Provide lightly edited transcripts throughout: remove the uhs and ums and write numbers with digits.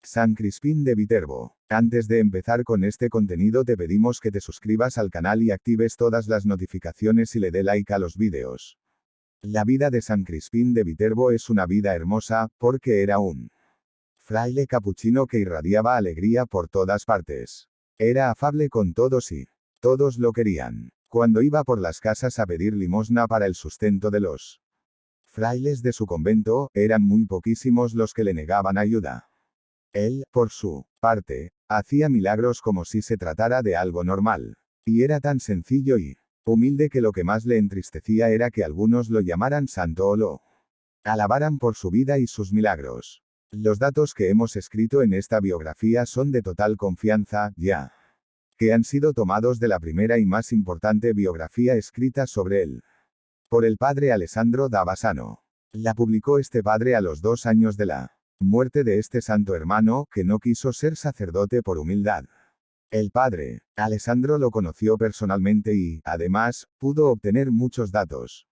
San Crispín de Viterbo. Antes de empezar con este contenido te pedimos que te suscribas al canal y actives todas las notificaciones y le dé like a los vídeos. La vida de San Crispín de Viterbo es una vida hermosa, porque era un fraile capuchino que irradiaba alegría por todas partes. Era afable con todos y todos lo querían. Cuando iba por las casas a pedir limosna para el sustento de los frailes de su convento, eran muy poquísimos los que le negaban ayuda. Él, por su parte, hacía milagros como si se tratara de algo normal. Y era tan sencillo y humilde que lo que más le entristecía era que algunos lo llamaran santo o lo alabaran por su vida y sus milagros. Los datos que hemos escrito en esta biografía son de total confianza, ya que han sido tomados de la primera y más importante biografía escrita sobre él, por el padre Alessandro da Bassano. La publicó este padre a los 2 años de la muerte de este santo hermano, que no quiso ser sacerdote por humildad. El padre Alessandro lo conoció personalmente y, además, pudo obtener muchos datos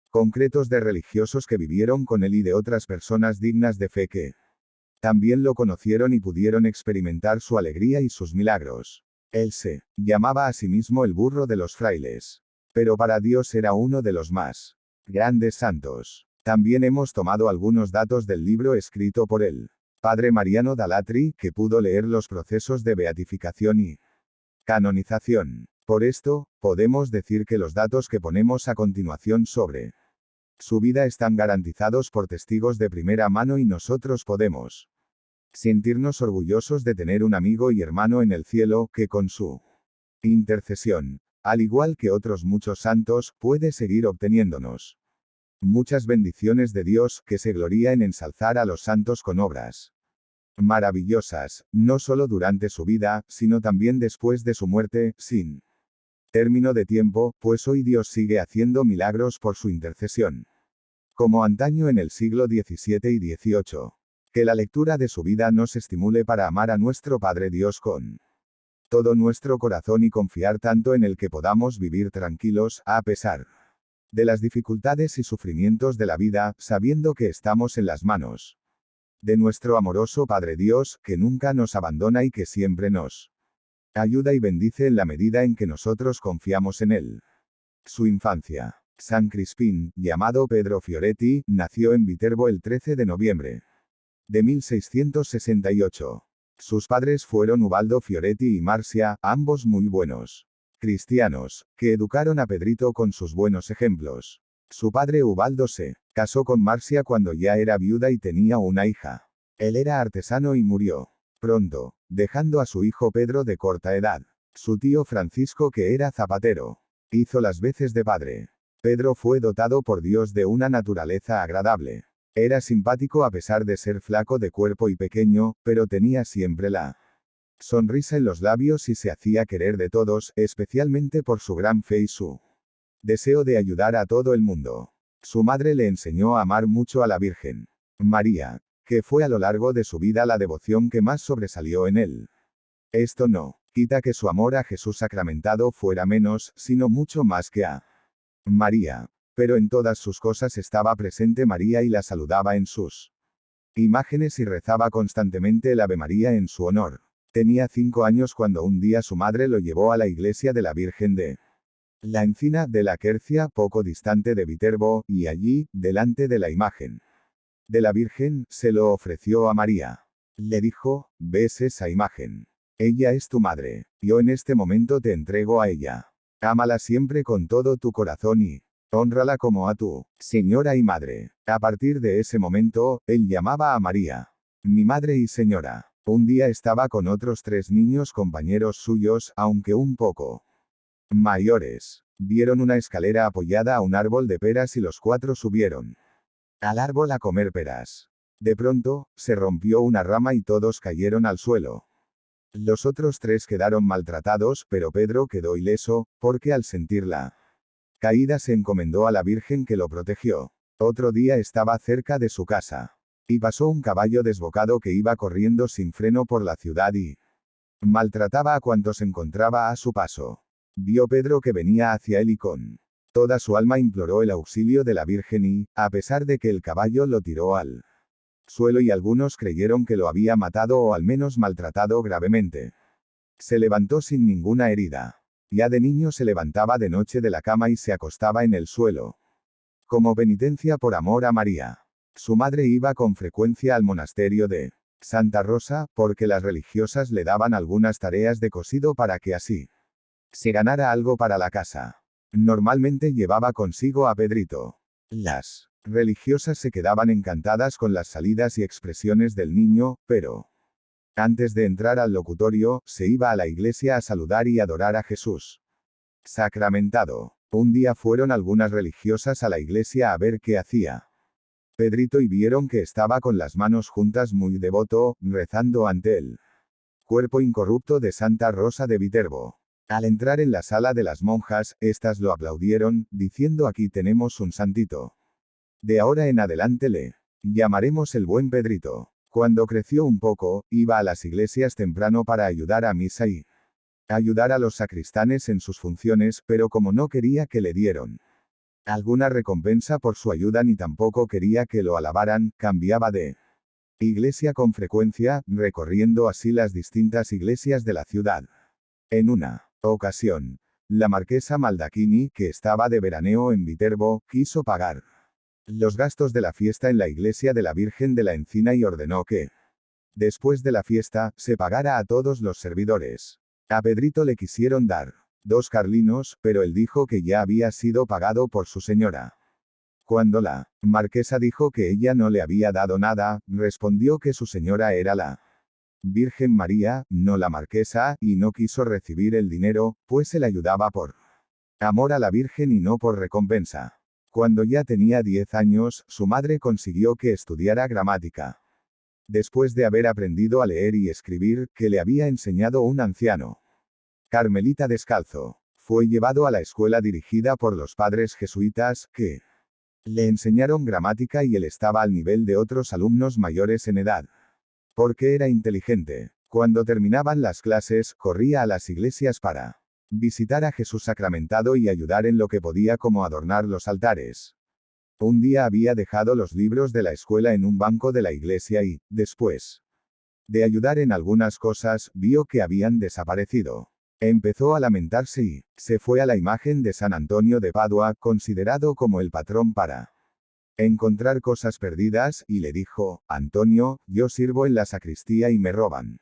concretos de religiosos que vivieron con él y de otras personas dignas de fe que también lo conocieron y pudieron experimentar su alegría y sus milagros. Él se llamaba a sí mismo el burro de los frailes. Pero para Dios era uno de los más grandes santos. También hemos tomado algunos datos del libro escrito por el padre Mariano Dalatri, que pudo leer los procesos de beatificación y canonización. Por esto, podemos decir que los datos que ponemos a continuación sobre su vida están garantizados por testigos de primera mano y nosotros podemos sentirnos orgullosos de tener un amigo y hermano en el cielo, que con su intercesión, al igual que otros muchos santos, puede seguir obteniéndonos muchas bendiciones de Dios, que se gloría en ensalzar a los santos con obras maravillosas, no solo durante su vida, sino también después de su muerte, sin término de tiempo, pues hoy Dios sigue haciendo milagros por su intercesión, como antaño en el siglo XVII y XVIII. Que la lectura de su vida nos estimule para amar a nuestro Padre Dios con todo nuestro corazón y confiar tanto en Él que podamos vivir tranquilos, a pesar de las dificultades y sufrimientos de la vida, sabiendo que estamos en las manos de nuestro amoroso Padre Dios, que nunca nos abandona y que siempre nos ayuda y bendice en la medida en que nosotros confiamos en Él. Su infancia. San Crispín, llamado Pedro Fioretti, nació en Viterbo el 13 de noviembre de 1668. Sus padres fueron Ubaldo Fioretti y Marcia, ambos muy buenos cristianos, que educaron a Pedrito con sus buenos ejemplos. Su padre Ubaldo se casó con Marcia cuando ya era viuda y tenía una hija. Él era artesano y murió pronto, dejando a su hijo Pedro de corta edad. Su tío Francisco, que era zapatero, hizo las veces de padre. Pedro fue dotado por Dios de una naturaleza agradable. Era simpático a pesar de ser flaco de cuerpo y pequeño, pero tenía siempre la sonrisa en los labios y se hacía querer de todos, especialmente por su gran fe y su deseo de ayudar a todo el mundo. Su madre le enseñó a amar mucho a la Virgen María, que fue a lo largo de su vida la devoción que más sobresalió en él. Esto no quita que su amor a Jesús sacramentado fuera menos, sino mucho más que a María. Pero en todas sus cosas estaba presente María y la saludaba en sus imágenes y rezaba constantemente el Ave María en su honor. Tenía 5 años cuando un día su madre lo llevó a la iglesia de la Virgen de la Encina de la Quercia, poco distante de Viterbo, y allí, delante de la imagen de la Virgen, se lo ofreció a María. Le dijo: ¿ves esa imagen? Ella es tu madre. Yo en este momento te entrego a ella. Ámala siempre con todo tu corazón y hónrala como a tu señora y madre. A partir de ese momento, él llamaba a María mi madre y señora. Un día estaba con otros 3 niños compañeros suyos, aunque un poco mayores. Vieron una escalera apoyada a un árbol de peras y los 4 subieron al árbol a comer peras. De pronto, se rompió una rama y todos cayeron al suelo. Los otros 3 quedaron maltratados, pero Pedro quedó ileso, porque al sentir la caída se encomendó a la Virgen que lo protegió. Otro día estaba cerca de su casa. Y pasó un caballo desbocado que iba corriendo sin freno por la ciudad y maltrataba a cuantos encontraba a su paso. Vio Pedro que venía hacia él y con toda su alma imploró el auxilio de la Virgen y, a pesar de que el caballo lo tiró al suelo y algunos creyeron que lo había matado o al menos maltratado gravemente. Se levantó sin ninguna herida. Ya de niño se levantaba de noche de la cama y se acostaba en el suelo. Como penitencia por amor a María. Su madre iba con frecuencia al monasterio de Santa Rosa, porque las religiosas le daban algunas tareas de cosido para que así se ganara algo para la casa. Normalmente llevaba consigo a Pedrito. Las religiosas se quedaban encantadas con las salidas y expresiones del niño, pero antes de entrar al locutorio, se iba a la iglesia a saludar y adorar a Jesús sacramentado. Un día fueron algunas religiosas a la iglesia a ver qué hacía Pedrito y vieron que estaba con las manos juntas muy devoto, rezando ante el cuerpo incorrupto de Santa Rosa de Viterbo. Al entrar en la sala de las monjas, éstas lo aplaudieron, diciendo: aquí tenemos un santito. De ahora en adelante le llamaremos el buen Pedrito. Cuando creció un poco, iba a las iglesias temprano para ayudar a misa y ayudar a los sacristanes en sus funciones, pero como no quería que le dieron alguna recompensa por su ayuda ni tampoco quería que lo alabaran, cambiaba de iglesia con frecuencia, recorriendo así las distintas iglesias de la ciudad. En una ocasión, la marquesa Maldacchini, que estaba de veraneo en Viterbo, quiso pagar los gastos de la fiesta en la iglesia de la Virgen de la Encina y ordenó que, después de la fiesta, se pagara a todos los servidores. A Pedrito le quisieron dar 2 carlinos, pero él dijo que ya había sido pagado por su señora. Cuando la marquesa dijo que ella no le había dado nada, respondió que su señora era la Virgen María, no la marquesa, y no quiso recibir el dinero, pues se le ayudaba por amor a la Virgen y no por recompensa. Cuando ya tenía 10 años, su madre consiguió que estudiara gramática. Después de haber aprendido a leer y escribir, que le había enseñado un anciano carmelita descalzo, fue llevado a la escuela dirigida por los padres jesuitas, que le enseñaron gramática y él estaba al nivel de otros alumnos mayores en edad. Porque era inteligente. Cuando terminaban las clases, corría a las iglesias para visitar a Jesús sacramentado y ayudar en lo que podía, como adornar los altares. Un día había dejado los libros de la escuela en un banco de la iglesia y, después de ayudar en algunas cosas, vio que habían desaparecido. Empezó a lamentarse y se fue a la imagen de San Antonio de Padua, considerado como el patrón para encontrar cosas perdidas, y le dijo: Antonio, yo sirvo en la sacristía y me roban.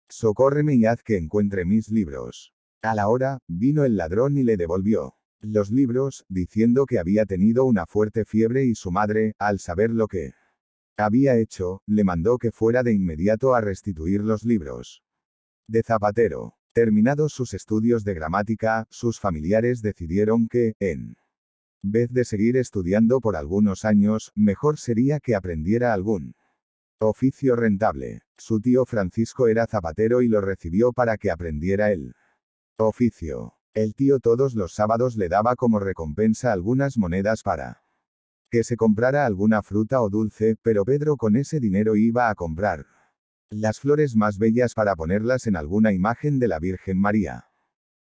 Socórreme y haz que encuentre mis libros. A la hora, vino el ladrón y le devolvió los libros, diciendo que había tenido una fuerte fiebre y su madre, al saber lo que había hecho, le mandó que fuera de inmediato a restituir los libros. De zapatero. Terminados sus estudios de gramática, sus familiares decidieron que, en vez de seguir estudiando por algunos años, mejor sería que aprendiera algún oficio rentable. Su tío Francisco era zapatero y lo recibió para que aprendiera el oficio. El tío todos los sábados le daba como recompensa algunas monedas para que se comprara alguna fruta o dulce, pero Pedro con ese dinero iba a comprar las flores más bellas para ponerlas en alguna imagen de la Virgen María.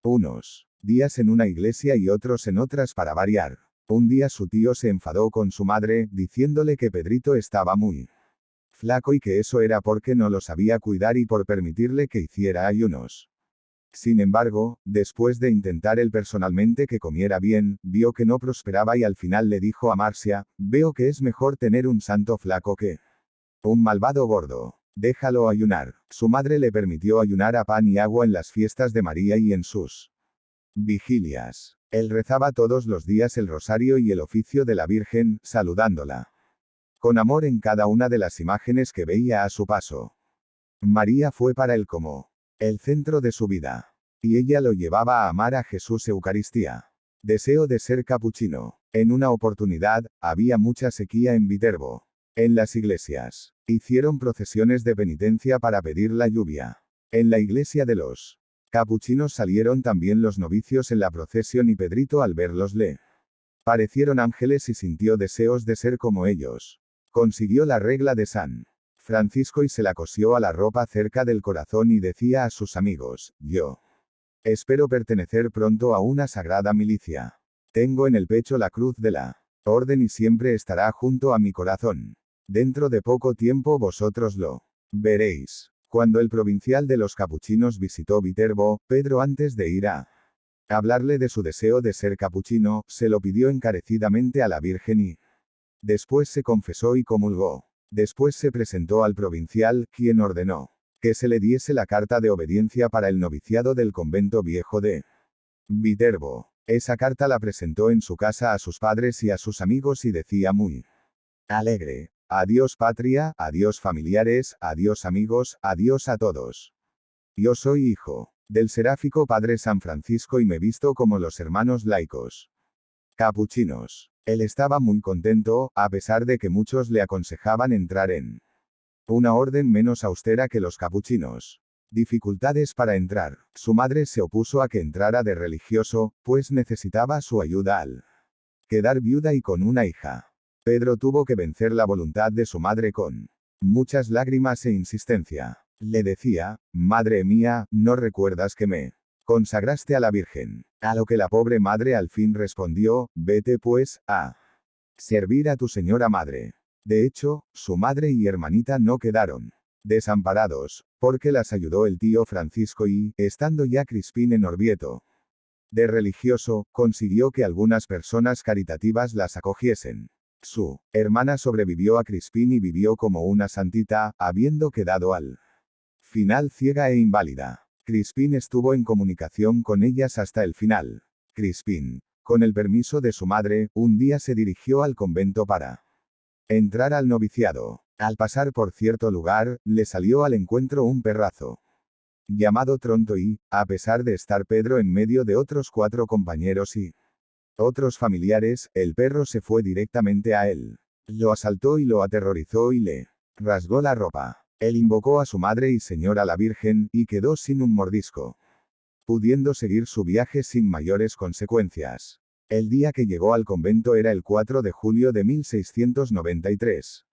Unos días en una iglesia y otros en otras para variar. Un día su tío se enfadó con su madre, diciéndole que Pedrito estaba muy flaco y que eso era porque no lo sabía cuidar y por permitirle que hiciera ayunos. Sin embargo, después de intentar él personalmente que comiera bien, vio que no prosperaba y al final le dijo a Marcia: veo que es mejor tener un santo flaco que un malvado gordo. Déjalo ayunar. Su madre le permitió ayunar a pan y agua en las fiestas de María y en sus vigilias. Él rezaba todos los días el rosario y el oficio de la Virgen, saludándola con amor en cada una de las imágenes que veía a su paso. María fue para él como el centro de su vida. Y ella lo llevaba a amar a Jesús Eucaristía. Deseo de ser capuchino. En una oportunidad, había mucha sequía en Viterbo. En las iglesias, hicieron procesiones de penitencia para pedir la lluvia. En la iglesia de los capuchinos salieron también los novicios en la procesión y Pedrito al verlos le parecieron ángeles y sintió deseos de ser como ellos. Consiguió la regla de San Francisco y se la cosió a la ropa cerca del corazón y decía a sus amigos: yo espero pertenecer pronto a una sagrada milicia. Tengo en el pecho la cruz de la orden y siempre estará junto a mi corazón. Dentro de poco tiempo vosotros lo veréis. Cuando el provincial de los capuchinos visitó Viterbo, Pedro, antes de ir a hablarle de su deseo de ser capuchino, se lo pidió encarecidamente a la Virgen y después se confesó y comulgó. Después se presentó al provincial, quien ordenó que se le diese la carta de obediencia para el noviciado del convento viejo de Viterbo. Esa carta la presentó en su casa a sus padres y a sus amigos y decía muy alegre: adiós patria, adiós familiares, adiós amigos, adiós a todos. Yo soy hijo del seráfico Padre San Francisco y me visto como los hermanos laicos capuchinos. Él estaba muy contento, a pesar de que muchos le aconsejaban entrar en una orden menos austera que los capuchinos. Dificultades para entrar. Su madre se opuso a que entrara de religioso, pues necesitaba su ayuda al quedar viuda y con una hija. Pedro tuvo que vencer la voluntad de su madre con muchas lágrimas e insistencia. Le decía: madre mía, ¿no recuerdas que me consagraste a la Virgen? A lo que la pobre madre al fin respondió: vete pues, a servir a tu señora madre. De hecho, su madre y hermanita no quedaron desamparados, porque las ayudó el tío Francisco y, estando ya Crispín en Orvieto de religioso, consiguió que algunas personas caritativas las acogiesen. Su hermana sobrevivió a Crispín y vivió como una santita, habiendo quedado al final ciega e inválida. Crispín estuvo en comunicación con ellas hasta el final. Crispín, con el permiso de su madre, un día se dirigió al convento para entrar al noviciado. Al pasar por cierto lugar, le salió al encuentro un perrazo llamado Tronto y, a pesar de estar Pedro en medio de otros 4 compañeros y otros familiares, el perro se fue directamente a él. Lo asaltó y lo aterrorizó y le rasgó la ropa. Él invocó a su madre y señora la Virgen, y quedó sin un mordisco, pudiendo seguir su viaje sin mayores consecuencias. El día que llegó al convento era el 4 de julio de 1693.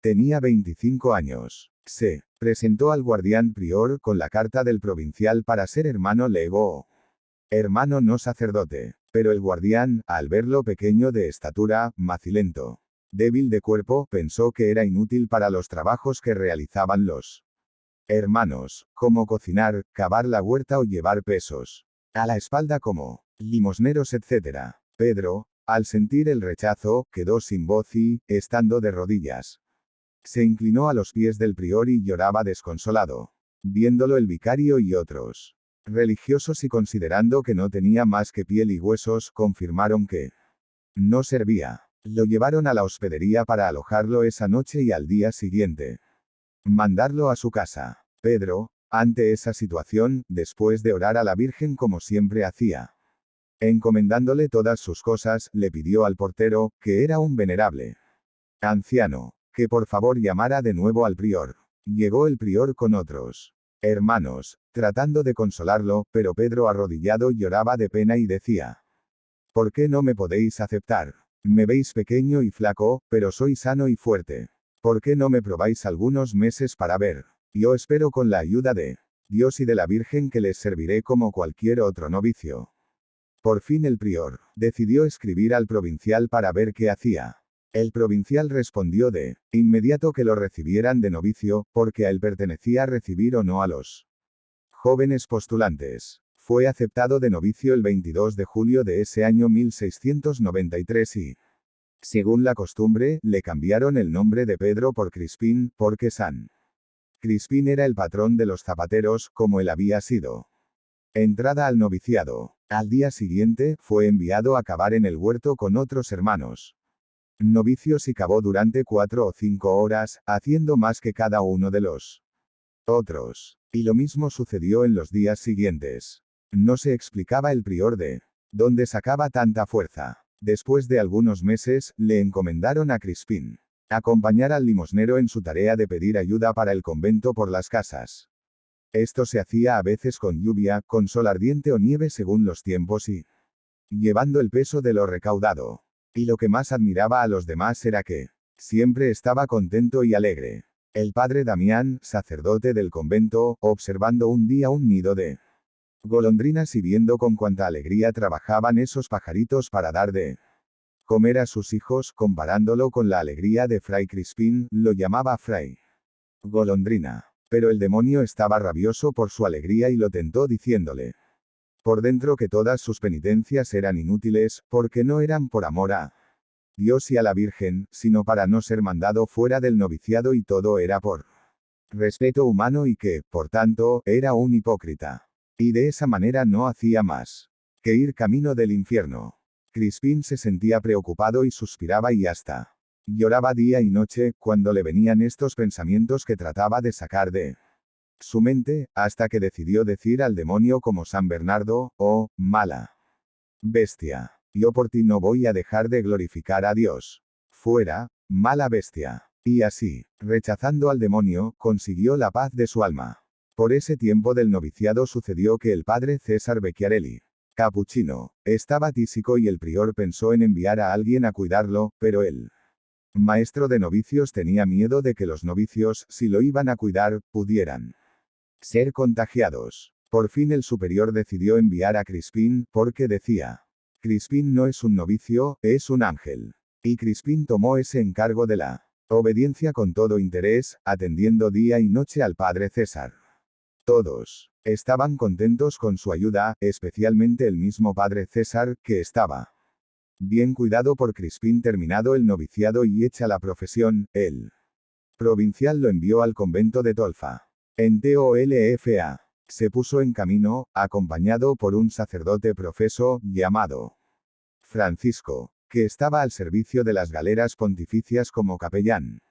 Tenía 25 años. Se presentó al guardián prior con la carta del provincial para ser hermano lego o hermano no sacerdote. Pero el guardián, al verlo pequeño de estatura, macilento, débil de cuerpo, pensó que era inútil para los trabajos que realizaban los hermanos, como cocinar, cavar la huerta o llevar pesos a la espalda como limosneros, etc. Pedro, al sentir el rechazo, quedó sin voz y, estando de rodillas, se inclinó a los pies del prior y lloraba desconsolado. Viéndolo el vicario y otros religiosos y considerando que no tenía más que piel y huesos, confirmaron que no servía. Lo llevaron a la hospedería para alojarlo esa noche y al día siguiente mandarlo a su casa. Pedro, ante esa situación, después de orar a la Virgen como siempre hacía, encomendándole todas sus cosas, le pidió al portero, que era un venerable anciano, que por favor llamara de nuevo al prior. Llegó el prior con otros hermanos, tratando de consolarlo, pero Pedro arrodillado lloraba de pena y decía: ¿por qué no me podéis aceptar? Me veis pequeño y flaco, pero soy sano y fuerte. ¿Por qué no me probáis algunos meses para ver? Yo espero con la ayuda de Dios y de la Virgen que les serviré como cualquier otro novicio. Por fin el prior decidió escribir al provincial para ver qué hacía. El provincial respondió de inmediato que lo recibieran de novicio, porque a él pertenecía recibir o no a los jóvenes postulantes. Fue aceptado de novicio el 22 de julio de ese año 1693 y, según la costumbre, le cambiaron el nombre de Pedro por Crispín, porque San Crispín era el patrón de los zapateros, como él había sido. Entrada al noviciado. Al día siguiente, fue enviado a cavar en el huerto con otros hermanos novicios y cavó durante 4 o 5 horas, haciendo más que cada uno de los otros. Y lo mismo sucedió en los días siguientes. No se explicaba el prior de dónde sacaba tanta fuerza. Después de algunos meses, le encomendaron a Crispín acompañar al limosnero en su tarea de pedir ayuda para el convento por las casas. Esto se hacía a veces con lluvia, con sol ardiente o nieve según los tiempos y llevando el peso de lo recaudado. Y lo que más admiraba a los demás era que siempre estaba contento y alegre. El padre Damián, sacerdote del convento, observando un día un nido de golondrinas y viendo con cuánta alegría trabajaban esos pajaritos para dar de comer a sus hijos, comparándolo con la alegría de Fray Crispín, lo llamaba Fray Golondrina. Pero el demonio estaba rabioso por su alegría y lo tentó diciéndole por dentro que todas sus penitencias eran inútiles, porque no eran por amor a Dios y a la Virgen, sino para no ser mandado fuera del noviciado y todo era por respeto humano y que, por tanto, era un hipócrita. Y de esa manera no hacía más que ir camino del infierno. Crispín se sentía preocupado y suspiraba y hasta lloraba día y noche, cuando le venían estos pensamientos que trataba de sacar de su mente, hasta que decidió decir al demonio como San Bernardo: oh, mala bestia, yo por ti no voy a dejar de glorificar a Dios. Fuera, mala bestia. Y así, rechazando al demonio, consiguió la paz de su alma. Por ese tiempo del noviciado sucedió que el padre César Becchiarelli, capuchino, estaba tísico y el prior pensó en enviar a alguien a cuidarlo, pero el maestro de novicios tenía miedo de que los novicios, si lo iban a cuidar, pudieran ser contagiados. Por fin el superior decidió enviar a Crispín, porque decía: Crispín no es un novicio, es un ángel. Y Crispín tomó ese encargo de la obediencia con todo interés, atendiendo día y noche al padre César. Todos estaban contentos con su ayuda, especialmente el mismo padre César, que estaba bien cuidado por Crispín. Terminado el noviciado y hecha la profesión, el provincial lo envió al convento de Tolfa. En Tolfa. Se puso en camino, acompañado por un sacerdote profeso, llamado Francisco, que estaba al servicio de las galeras pontificias como capellán.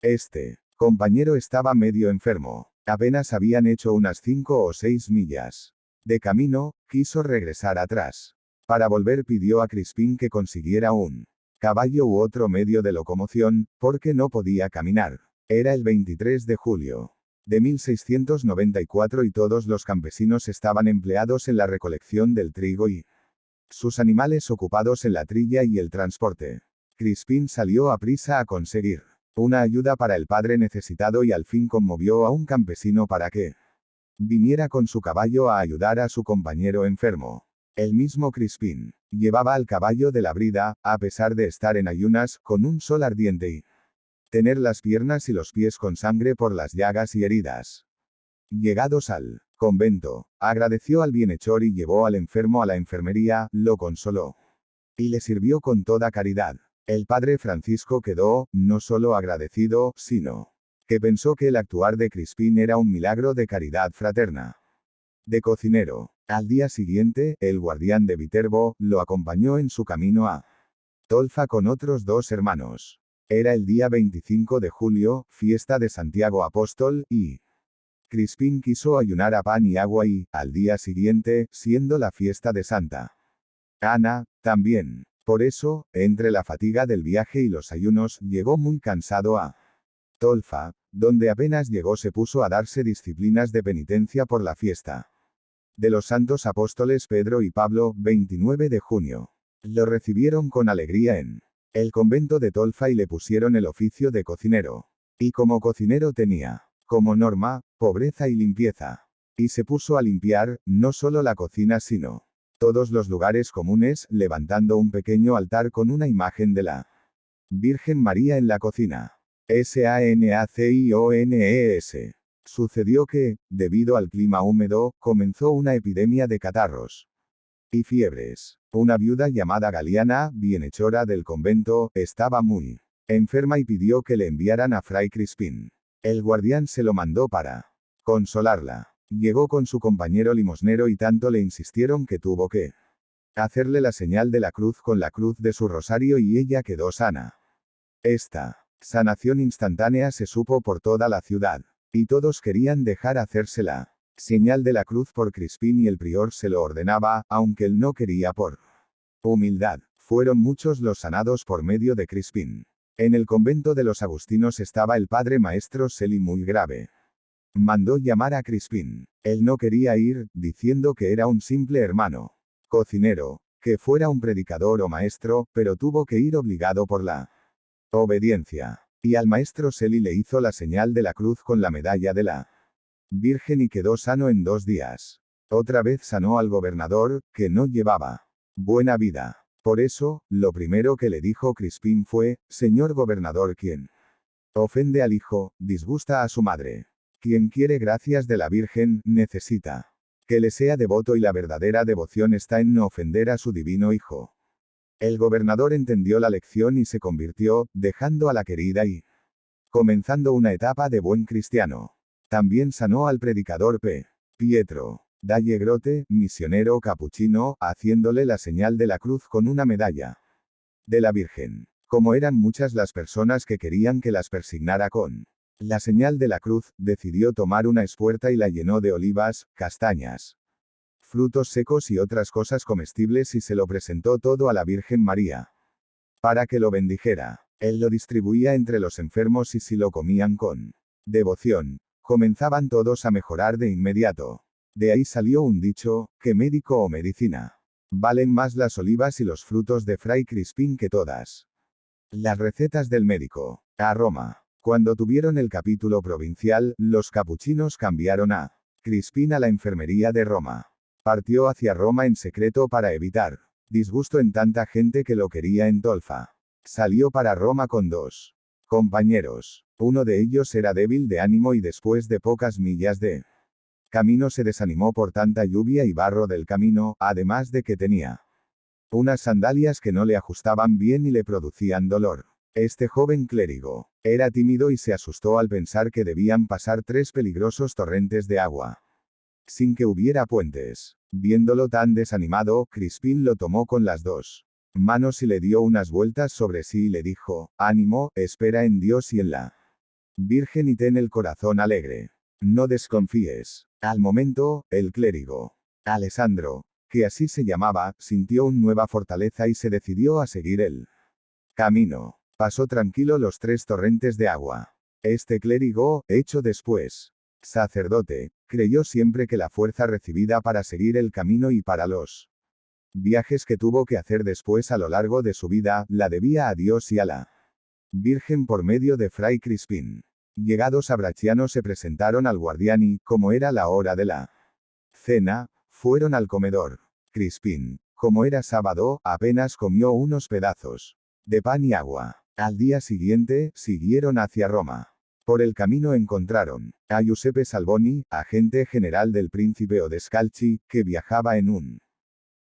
Este compañero estaba medio enfermo. Apenas habían hecho unas 5 o 6 millas de camino, quiso regresar atrás. Para volver pidió a Crispín que consiguiera un caballo u otro medio de locomoción, porque no podía caminar. Era el 23 de julio de 1694 y todos los campesinos estaban empleados en la recolección del trigo y sus animales ocupados en la trilla y el transporte. Crispín salió a prisa a conseguir una ayuda para el padre necesitado y al fin conmovió a un campesino para que viniera con su caballo a ayudar a su compañero enfermo. El mismo Crispín llevaba al caballo de la brida, a pesar de estar en ayunas, con un sol ardiente y tener las piernas y los pies con sangre por las llagas y heridas. Llegados al convento, agradeció al bienhechor y llevó al enfermo a la enfermería, lo consoló y le sirvió con toda caridad. El padre Francisco quedó, no solo agradecido, sino que pensó que el actuar de Crispín era un milagro de caridad fraterna. De cocinero. Al día siguiente, el guardián de Viterbo, lo acompañó en su camino a Tolfa con otros 2 hermanos. Era el día 25 de julio, fiesta de Santiago Apóstol, y Crispín quiso ayunar a pan y agua y, al día siguiente, siendo la fiesta de Santa Ana, también. Por eso, entre la fatiga del viaje y los ayunos, llegó muy cansado a Tolfa, donde apenas llegó se puso a darse disciplinas de penitencia por la fiesta de los santos apóstoles Pedro y Pablo, 29 de junio. Lo recibieron con alegría en el convento de Tolfa y le pusieron el oficio de cocinero. Y como cocinero tenía, como norma, pobreza y limpieza. Y se puso a limpiar, no solo la cocina sino todos los lugares comunes, levantando un pequeño altar con una imagen de la Virgen María en la cocina. Sanaciones. Sucedió que, debido al clima húmedo, comenzó una epidemia de catarros y fiebres. Una viuda llamada Galiana, bienhechora del convento, estaba muy enferma y pidió que le enviaran a Fray Crispín. El guardián se lo mandó para consolarla. Llegó con su compañero limosnero y tanto le insistieron que tuvo que hacerle la señal de la cruz con la cruz de su rosario y ella quedó sana. Esta sanación instantánea se supo por toda la ciudad. Y todos querían dejar hacerse la señal de la cruz por Crispín y el prior se lo ordenaba, aunque él no quería por humildad. Fueron muchos los sanados por medio de Crispín. En el convento de los agustinos estaba el padre maestro Celi muy grave. Mandó llamar a Crispín. Él no quería ir, diciendo que era un simple hermano cocinero, que fuera un predicador o maestro, pero tuvo que ir obligado por la obediencia. Y al maestro Celi le hizo la señal de la cruz con la medalla de la Virgen y quedó sano en 2 días. Otra vez sanó al gobernador, que no llevaba buena vida. Por eso, lo primero que le dijo Crispín fue, señor gobernador, quien ofende al hijo, disgusta a su madre. Quien quiere gracias de la Virgen, necesita que le sea devoto y la verdadera devoción está en no ofender a su divino hijo. El gobernador entendió la lección y se convirtió, dejando a la querida y comenzando una etapa de buen cristiano. También sanó al predicador Pietro Dalle Grote, misionero capuchino, haciéndole la señal de la cruz con una medalla de la Virgen. Como eran muchas las personas que querían que las persignara con la señal de la cruz, decidió tomar una espuerta y la llenó de olivas, castañas, frutos secos y otras cosas comestibles y se lo presentó todo a la Virgen María para que lo bendijera. Él lo distribuía entre los enfermos y si lo comían con devoción, comenzaban todos a mejorar de inmediato. De ahí salió un dicho, que médico o medicina valen más las olivas y los frutos de Fray Crispín que todas las recetas del médico. A Roma. Cuando tuvieron el capítulo provincial, los capuchinos cambiaron a Crispín a la enfermería de Roma. Partió hacia Roma en secreto para evitar disgusto en tanta gente que lo quería en Tolfa. Salió para Roma con 2 compañeros. Uno de ellos era débil de ánimo y después de pocas millas de camino se desanimó por tanta lluvia y barro del camino, además de que tenía unas sandalias que no le ajustaban bien y le producían dolor. Este joven clérigo era tímido y se asustó al pensar que debían pasar 3 peligrosos torrentes de agua sin que hubiera puentes. Viéndolo tan desanimado, Crispín lo tomó con las 2 manos y le dio unas vueltas sobre sí y le dijo, ánimo, espera en Dios y en la Virgen y ten el corazón alegre. No desconfíes. Al momento, el clérigo Alessandro, que así se llamaba, sintió una nueva fortaleza y se decidió a seguir el camino. Pasó tranquilo los 3 torrentes de agua. Este clérigo, hecho después sacerdote, creyó siempre que la fuerza recibida para seguir el camino y para los viajes que tuvo que hacer después a lo largo de su vida, la debía a Dios y a la Virgen por medio de Fray Crispín. Llegados a Bracciano se presentaron al guardián y, como era la hora de la cena, fueron al comedor. Crispín, como era sábado, apenas comió unos pedazos de pan y agua. Al día siguiente, siguieron hacia Roma. Por el camino encontraron a Giuseppe Salvoni, agente general del príncipe Odescalchi, que viajaba en un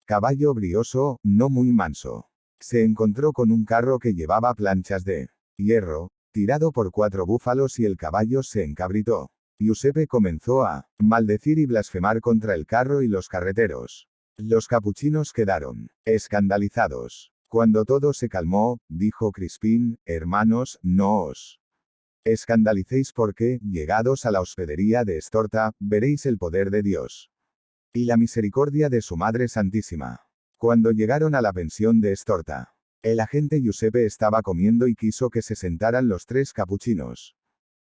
caballo brioso, no muy manso. Se encontró con un carro que llevaba planchas de hierro, tirado por 4 búfalos y el caballo se encabritó. Giuseppe comenzó a maldecir y blasfemar contra el carro y los carreteros. Los capuchinos quedaron escandalizados. Cuando todo se calmó, dijo Crispín, hermanos, no os escandalicéis porque, llegados a la hospedería de Estorta, veréis el poder de Dios y la misericordia de su Madre Santísima. Cuando llegaron a la pensión de Estorta, el agente Giuseppe estaba comiendo y quiso que se sentaran los 3 capuchinos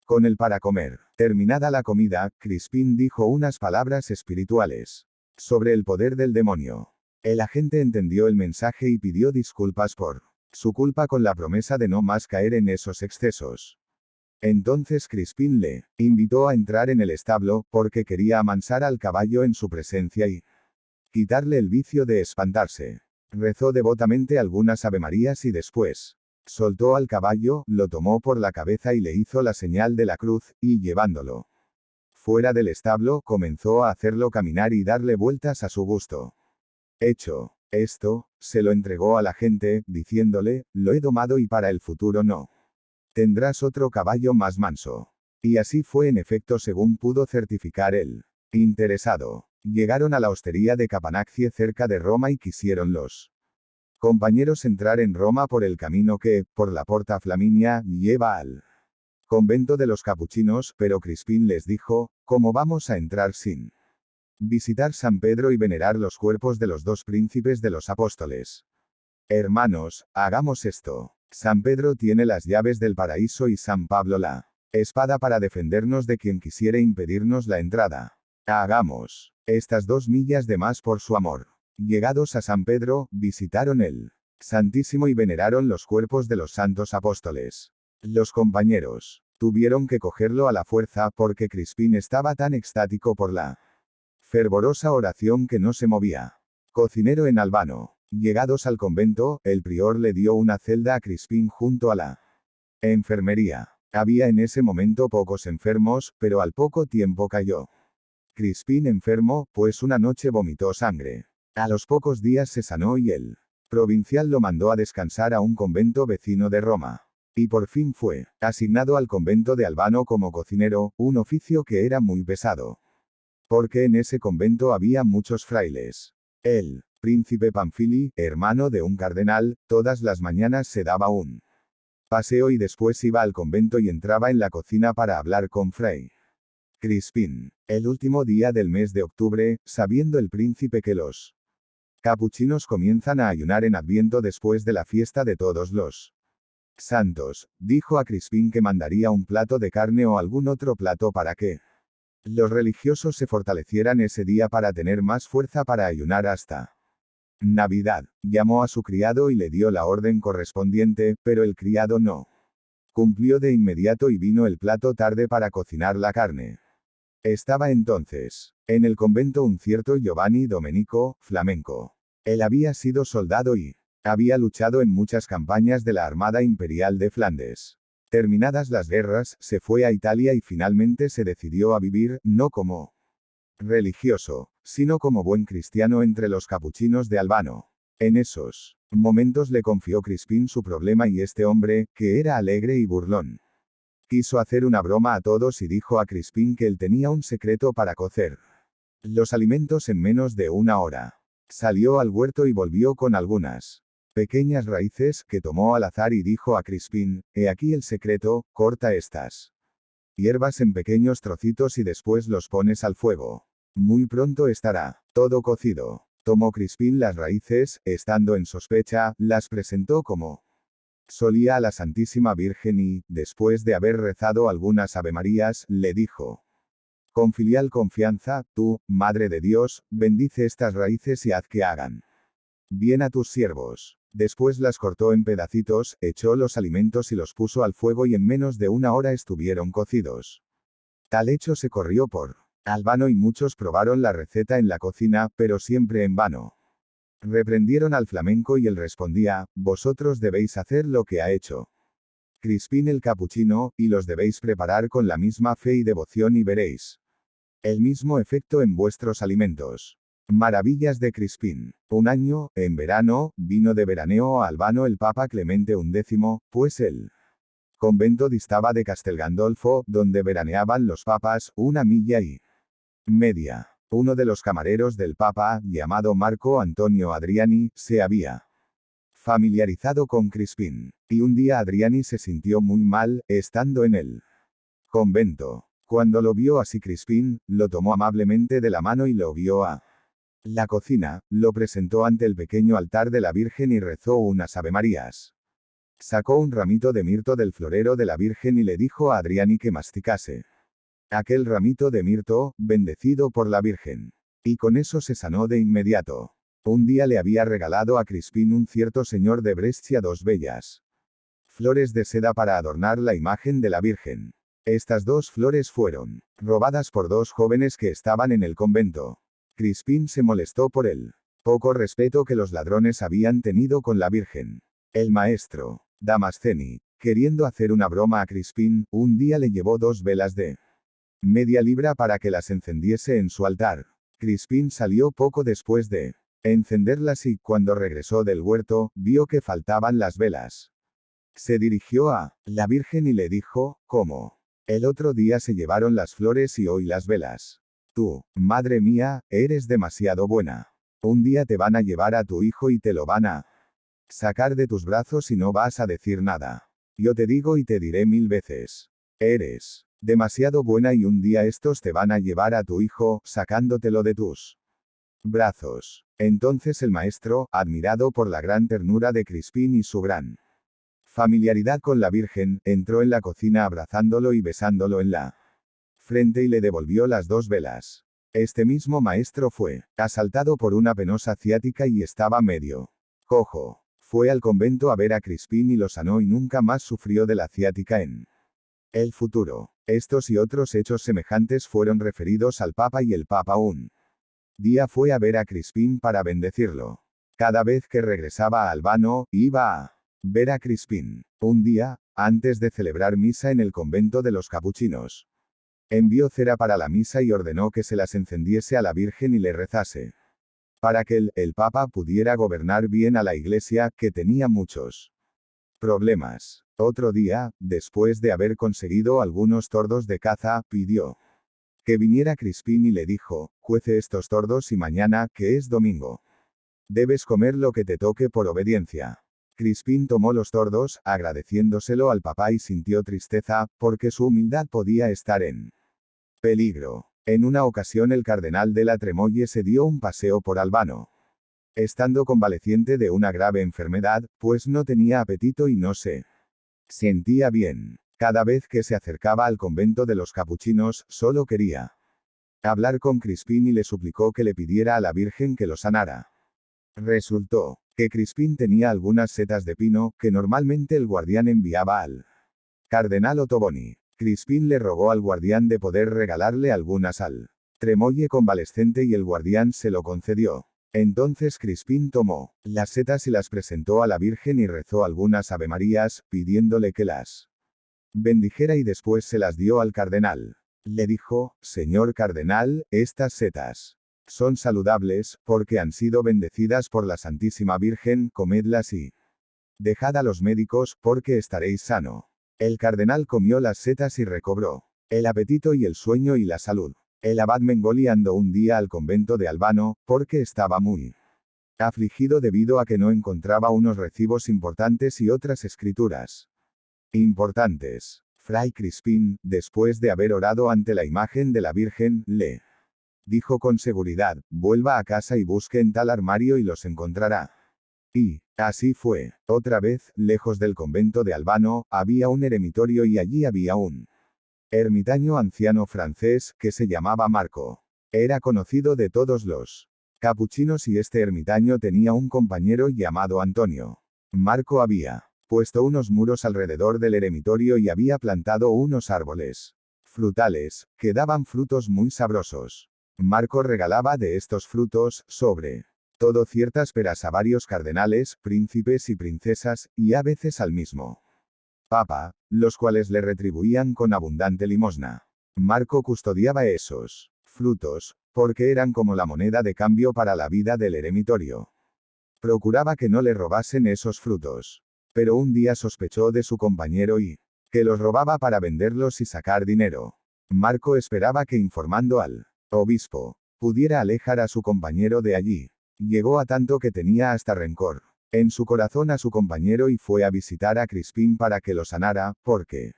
con él para comer. Terminada la comida, Crispín dijo unas palabras espirituales sobre el poder del demonio. El agente entendió el mensaje y pidió disculpas por su culpa con la promesa de no más caer en esos excesos. Entonces Crispín le invitó a entrar en el establo, porque quería amansar al caballo en su presencia y quitarle el vicio de espantarse. Rezó devotamente algunas avemarías y después soltó al caballo, lo tomó por la cabeza y le hizo la señal de la cruz, y llevándolo fuera del establo, comenzó a hacerlo caminar y darle vueltas a su gusto. Hecho esto, se lo entregó a la gente, diciéndole, lo he domado y para el futuro no tendrás otro caballo más manso. Y así fue en efecto según pudo certificar el interesado. Llegaron a la hostería de Capanaccie cerca de Roma y quisieron los compañeros entrar en Roma por el camino que, por la Porta Flaminia, lleva al convento de los capuchinos, pero Crispín les dijo, ¿cómo vamos a entrar sin visitar San Pedro y venerar los cuerpos de los 2 príncipes de los apóstoles? Hermanos, hagamos esto. San Pedro tiene las llaves del paraíso y San Pablo la espada para defendernos de quien quisiere impedirnos la entrada. Hagamos estas 2 millas de más por su amor. Llegados a San Pedro, visitaron el Santísimo y veneraron los cuerpos de los santos apóstoles. Los compañeros tuvieron que cogerlo a la fuerza porque Crispín estaba tan extático por la fervorosa oración que no se movía. Cocinero en Albano. Llegados al convento, el prior le dio una celda a Crispín junto a la enfermería. Había en ese momento pocos enfermos, pero al poco tiempo cayó Crispín enfermo, pues una noche vomitó sangre. A los pocos días se sanó y el provincial lo mandó a descansar a un convento vecino de Roma. Y por fin fue asignado al convento de Albano como cocinero, un oficio que era muy pesado. Porque en ese convento había muchos frailes. El príncipe Pamfili, hermano de un cardenal, todas las mañanas se daba un paseo y después iba al convento y entraba en la cocina para hablar con Fray Crispín. El último día del mes de octubre, sabiendo el príncipe que los capuchinos comienzan a ayunar en Adviento después de la fiesta de todos los santos, dijo a Crispín que mandaría un plato de carne o algún otro plato para que los religiosos se fortalecieran ese día para tener más fuerza para ayunar hasta Navidad. Llamó a su criado y le dio la orden correspondiente, pero el criado no cumplió de inmediato y vino el plato tarde para cocinar la carne. Estaba entonces en el convento un cierto Giovanni Domenico, flamenco. Él había sido soldado y había luchado en muchas campañas de la Armada Imperial de Flandes. Terminadas las guerras, se fue a Italia y finalmente se decidió a vivir, no como religioso, sino como buen cristiano entre los capuchinos de Albano. En esos momentos le confió Crispín su problema y este hombre, que era alegre y burlón, quiso hacer una broma a todos y dijo a Crispín que él tenía un secreto para cocer los alimentos en menos de una hora. Salió al huerto y volvió con algunas pequeñas raíces que tomó al azar y dijo a Crispín, he aquí el secreto, corta estas hierbas en pequeños trocitos y después los pones al fuego. Muy pronto estará todo cocido. Tomó Crispín las raíces, estando en sospecha, las presentó como solía a la Santísima Virgen y, después de haber rezado algunas avemarías, le dijo: con filial confianza, tú, Madre de Dios, bendice estas raíces y haz que hagan bien a tus siervos. Después las cortó en pedacitos, echó los alimentos y los puso al fuego y en menos de una hora estuvieron cocidos. Tal hecho se corrió por Albano y muchos probaron la receta en la cocina, pero siempre en vano. Reprendieron al flamenco y él respondía, vosotros debéis hacer lo que ha hecho Crispín el capuchino, y los debéis preparar con la misma fe y devoción y veréis el mismo efecto en vuestros alimentos. Maravillas de Crispín. Un año, en verano, vino de veraneo a Albano el Papa Clemente XI, pues el convento distaba de Castel Gandolfo, donde veraneaban los papas, 1,5 millas. Uno de los camareros del Papa, llamado Marco Antonio Adriani, se había familiarizado con Crispín. Y un día Adriani se sintió muy mal, estando en el convento. Cuando lo vio así Crispín, lo tomó amablemente de la mano y lo guió a la cocina, lo presentó ante el pequeño altar de la Virgen y rezó unas avemarías. Sacó un ramito de mirto del florero de la Virgen y le dijo a Adriani que masticase aquel ramito de mirto, bendecido por la Virgen. Y con eso se sanó de inmediato. Un día le había regalado a Crispín un cierto señor de Brescia 2 bellas flores de seda para adornar la imagen de la Virgen. Estas 2 flores fueron robadas por 2 jóvenes que estaban en el convento. Crispín se molestó por el poco respeto que los ladrones habían tenido con la Virgen. El maestro Damasceni, queriendo hacer una broma a Crispín, un día le llevó 2 velas de media libra para que las encendiese en su altar. Crispín salió poco después de encenderlas y, cuando regresó del huerto, vio que faltaban las velas. Se dirigió a la Virgen y le dijo, ¿cómo? El otro día se llevaron las flores y hoy las velas. Tú, madre mía, eres demasiado buena. Un día te van a llevar a tu hijo y te lo van a sacar de tus brazos y no vas a decir nada. Yo te digo y te diré 1000 veces. Eres demasiado buena y un día estos te van a llevar a tu hijo, sacándotelo de tus brazos. Entonces el maestro, admirado por la gran ternura de Crispín y su gran familiaridad con la Virgen, entró en la cocina abrazándolo y besándolo en la frente y le devolvió las 2 velas. Este mismo maestro fue asaltado por una penosa ciática y estaba medio cojo. Fue al convento a ver a Crispín y lo sanó y nunca más sufrió de la ciática en el futuro. Estos y otros hechos semejantes fueron referidos al Papa y el Papa un día fue a ver a Crispín para bendecirlo. Cada vez que regresaba a Albano, iba a ver a Crispín. Un día, antes de celebrar misa en el convento de los capuchinos, envió cera para la misa y ordenó que se las encendiese a la Virgen y le rezase, para que el Papa pudiera gobernar bien a la Iglesia, que tenía muchos problemas. Otro día, después de haber conseguido algunos tordos de caza, pidió que viniera Crispín y le dijo: cuece estos tordos y mañana, que es domingo, debes comer lo que te toque por obediencia. Crispín tomó los tordos, agradeciéndoselo al Papa, y sintió tristeza, porque su humildad podía estar en peligro. En una ocasión el cardenal de la Tremoille se dio un paseo por Albano, estando convaleciente de una grave enfermedad, pues no tenía apetito y no se sentía bien. Cada vez que se acercaba al convento de los capuchinos, solo quería hablar con Crispín y le suplicó que le pidiera a la Virgen que lo sanara. Resultó que Crispín tenía algunas setas de pino, que normalmente el guardián enviaba al cardenal Ottoboni. Crispín le rogó al guardián de poder regalarle algunas al Tremoille convalescente y el guardián se lo concedió. Entonces Crispín tomó las setas y las presentó a la Virgen y rezó algunas avemarías, pidiéndole que las bendijera, y después se las dio al cardenal. Le dijo: señor cardenal, estas setas son saludables, porque han sido bendecidas por la Santísima Virgen, comedlas y dejad a los médicos, porque estaréis sano. El cardenal comió las setas y recobró el apetito y el sueño y la salud. El abad Mengoli andó un día al convento de Albano, porque estaba muy afligido debido a que no encontraba unos recibos importantes y otras escrituras importantes. Fray Crispín, después de haber orado ante la imagen de la Virgen, le dijo con seguridad: vuelva a casa y busque en tal armario y los encontrará. Y así fue. Otra vez, lejos del convento de Albano, había un eremitorio y allí había un ermitaño anciano francés, que se llamaba Marco. Era conocido de todos los capuchinos y este ermitaño tenía un compañero llamado Antonio. Marco había puesto unos muros alrededor del eremitorio y había plantado unos árboles frutales, que daban frutos muy sabrosos. Marco regalaba de estos frutos, sobre todo ciertas peras a varios cardenales, príncipes y princesas, y a veces al mismo Papa, los cuales le retribuían con abundante limosna. Marco custodiaba esos frutos, porque eran como la moneda de cambio para la vida del eremitorio. Procuraba que no le robasen esos frutos. Pero un día sospechó de su compañero y que los robaba para venderlos y sacar dinero. Marco esperaba que, informando al obispo, pudiera alejar a su compañero de allí. Llegó a tanto que tenía hasta rencor en su corazón a su compañero y fue a visitar a Crispín para que lo sanara, porque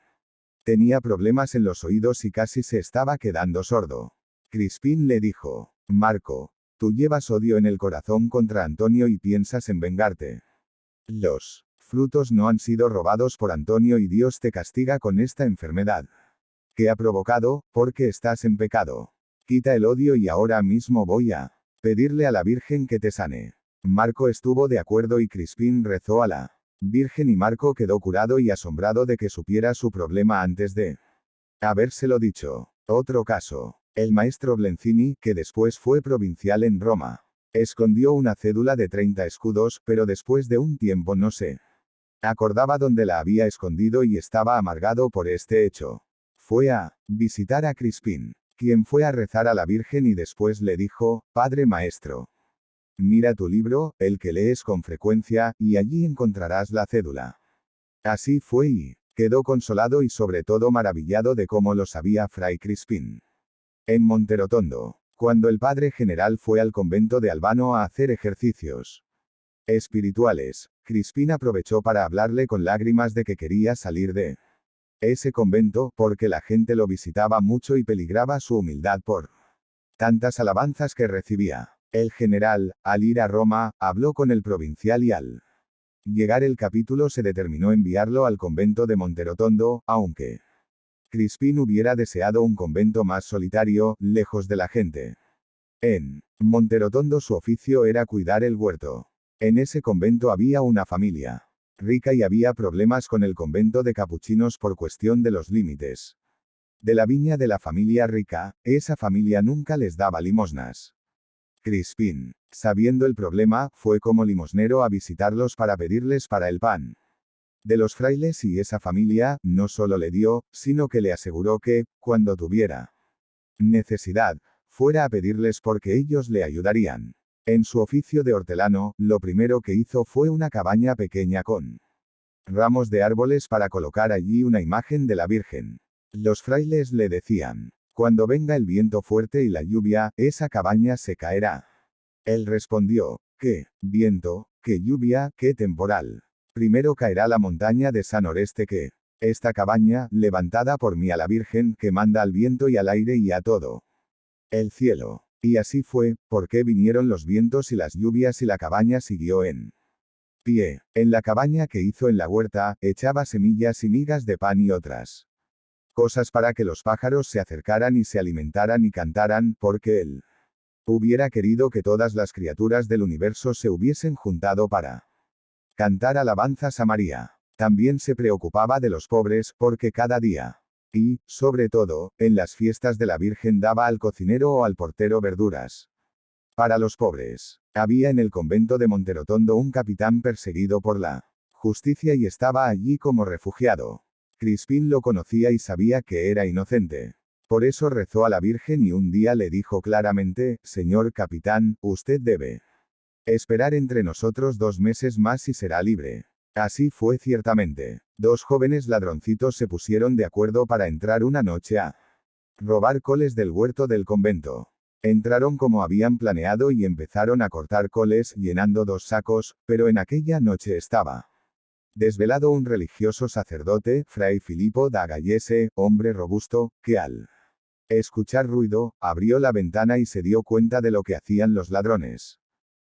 tenía problemas en los oídos y casi se estaba quedando sordo. Crispín le dijo: Marco, tú llevas odio en el corazón contra Antonio y piensas en vengarte. Los frutos no han sido robados por Antonio y Dios te castiga con esta enfermedad que ha provocado, porque estás en pecado. Quita el odio y ahora mismo voy a pedirle a la Virgen que te sane. Marco estuvo de acuerdo y Crispín rezó a la Virgen y Marco quedó curado y asombrado de que supiera su problema antes de habérselo dicho. Otro caso. El maestro Blenzini, que después fue provincial en Roma, escondió una cédula de 30 escudos, pero después de un tiempo no se acordaba dónde la había escondido y estaba amargado por este hecho. Fue a visitar a Crispín, quien fue a rezar a la Virgen y después le dijo: Padre Maestro, mira tu libro, el que lees con frecuencia, y allí encontrarás la cédula. Así fue y quedó consolado y sobre todo maravillado de cómo lo sabía Fray Crispín. En Monterotondo, cuando el padre general fue al convento de Albano a hacer ejercicios espirituales, Crispín aprovechó para hablarle con lágrimas de que quería salir de ese convento, porque la gente lo visitaba mucho y peligraba su humildad por tantas alabanzas que recibía. El general, al ir a Roma, habló con el provincial y al llegar el capítulo se determinó enviarlo al convento de Monterotondo, aunque Crispín hubiera deseado un convento más solitario, lejos de la gente. En Monterotondo su oficio era cuidar el huerto. En ese convento había una familia rica y había problemas con el convento de capuchinos por cuestión de los límites de la viña de la familia rica. Esa familia nunca les daba limosnas. Crispín, sabiendo el problema, fue como limosnero a visitarlos para pedirles para el pan. De los frailes y esa familia, no solo le dio, sino que le aseguró que, cuando tuviera necesidad, fuera a pedirles porque ellos le ayudarían. En su oficio de hortelano, lo primero que hizo fue una cabaña pequeña con ramos de árboles para colocar allí una imagen de la Virgen. Los frailes le decían, cuando venga el viento fuerte y la lluvia, esa cabaña se caerá. Él respondió, ¿qué viento, qué lluvia, qué temporal? Primero caerá la montaña de San Oreste que esta cabaña, levantada por mí a la Virgen que manda al viento y al aire y a todo el cielo. Y así fue, porque vinieron los vientos y las lluvias y la cabaña siguió en pie. En la cabaña que hizo en la huerta, echaba semillas y migas de pan y otras cosas para que los pájaros se acercaran y se alimentaran y cantaran, porque él hubiera querido que todas las criaturas del universo se hubiesen juntado para cantar alabanzas a María. También se preocupaba de los pobres, porque cada día, y, sobre todo, en las fiestas de la Virgen daba al cocinero o al portero verduras. Para los pobres. Había en el convento de Monterotondo un capitán perseguido por la justicia y estaba allí como refugiado. Crispín lo conocía y sabía que era inocente. Por eso rezó a la Virgen y un día le dijo claramente, Señor capitán, usted debe esperar entre nosotros 2 meses más y será libre. Así fue ciertamente. 2 jóvenes ladroncitos se pusieron de acuerdo para entrar una noche a robar coles del huerto del convento. Entraron como habían planeado y empezaron a cortar coles, llenando 2 sacos, pero en aquella noche estaba desvelado un religioso sacerdote, Fray Filippo da Gallese, hombre robusto, que al escuchar ruido, abrió la ventana y se dio cuenta de lo que hacían los ladrones.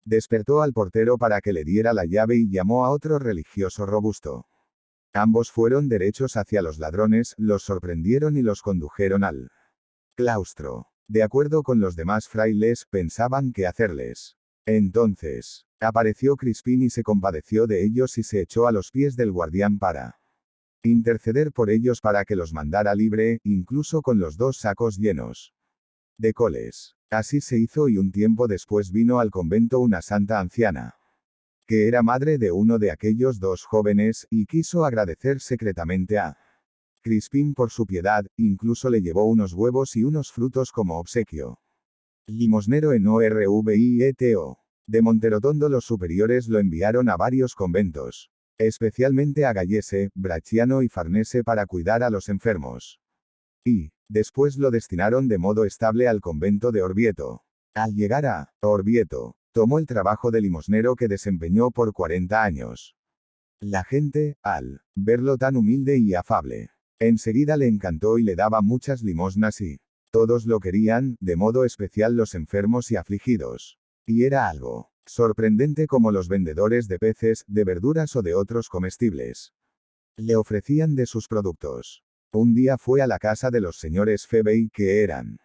Despertó al portero para que le diera la llave y llamó a otro religioso robusto. Ambos fueron derechos hacia los ladrones, los sorprendieron y los condujeron al claustro. De acuerdo con los demás frailes, pensaban qué hacerles. Entonces, apareció Crispín y se compadeció de ellos y se echó a los pies del guardián para interceder por ellos para que los mandara libre, incluso con los 2 sacos llenos de coles. Así se hizo y un tiempo después vino al convento una santa anciana, que era madre de uno de aquellos 2 jóvenes, y quiso agradecer secretamente a Crispín por su piedad, incluso le llevó unos huevos y unos frutos como obsequio. Limosnero en ORVIETO. De Monterotondo los superiores lo enviaron a varios conventos, especialmente a Gallese, Bracciano y Farnese para cuidar a los enfermos. Y, después lo destinaron de modo estable al convento de Orvieto. Al llegar a Orvieto, tomó el trabajo de limosnero que desempeñó por 40 años. La gente, al verlo tan humilde y afable, enseguida le encantó y le daba muchas limosnas y todos lo querían, de modo especial los enfermos y afligidos. Y era algo sorprendente como los vendedores de peces, de verduras o de otros comestibles le ofrecían de sus productos. Un día fue a la casa de los señores Febey, que eran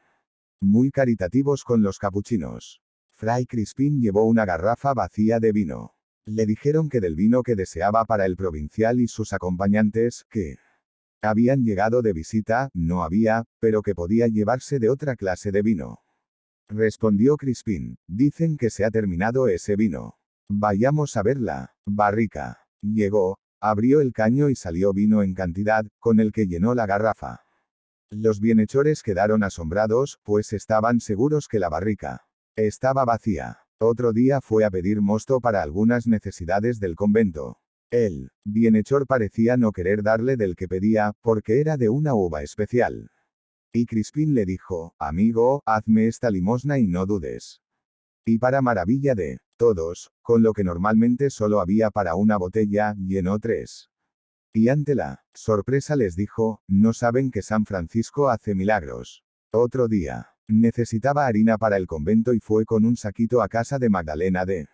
muy caritativos con los capuchinos. Fray Crispín llevó una garrafa vacía de vino. Le dijeron que del vino que deseaba para el provincial y sus acompañantes, que habían llegado de visita, no había, pero que podía llevarse de otra clase de vino. Respondió Crispín, dicen que se ha terminado ese vino. Vayamos a ver la barrica. Llegó, abrió el caño y salió vino en cantidad, con el que llenó la garrafa. Los bienhechores quedaron asombrados, pues estaban seguros que la barrica estaba vacía. Otro día fue a pedir mosto para algunas necesidades del convento. El bienhechor parecía no querer darle del que pedía, porque era de una uva especial. Y Crispín le dijo, amigo, hazme esta limosna y no dudes. Y para maravilla de todos, con lo que normalmente solo había para una botella, llenó 3. Y ante la sorpresa les dijo, no saben que San Francisco hace milagros. Otro día, necesitaba harina para el convento y fue con un saquito a casa de Magdalena de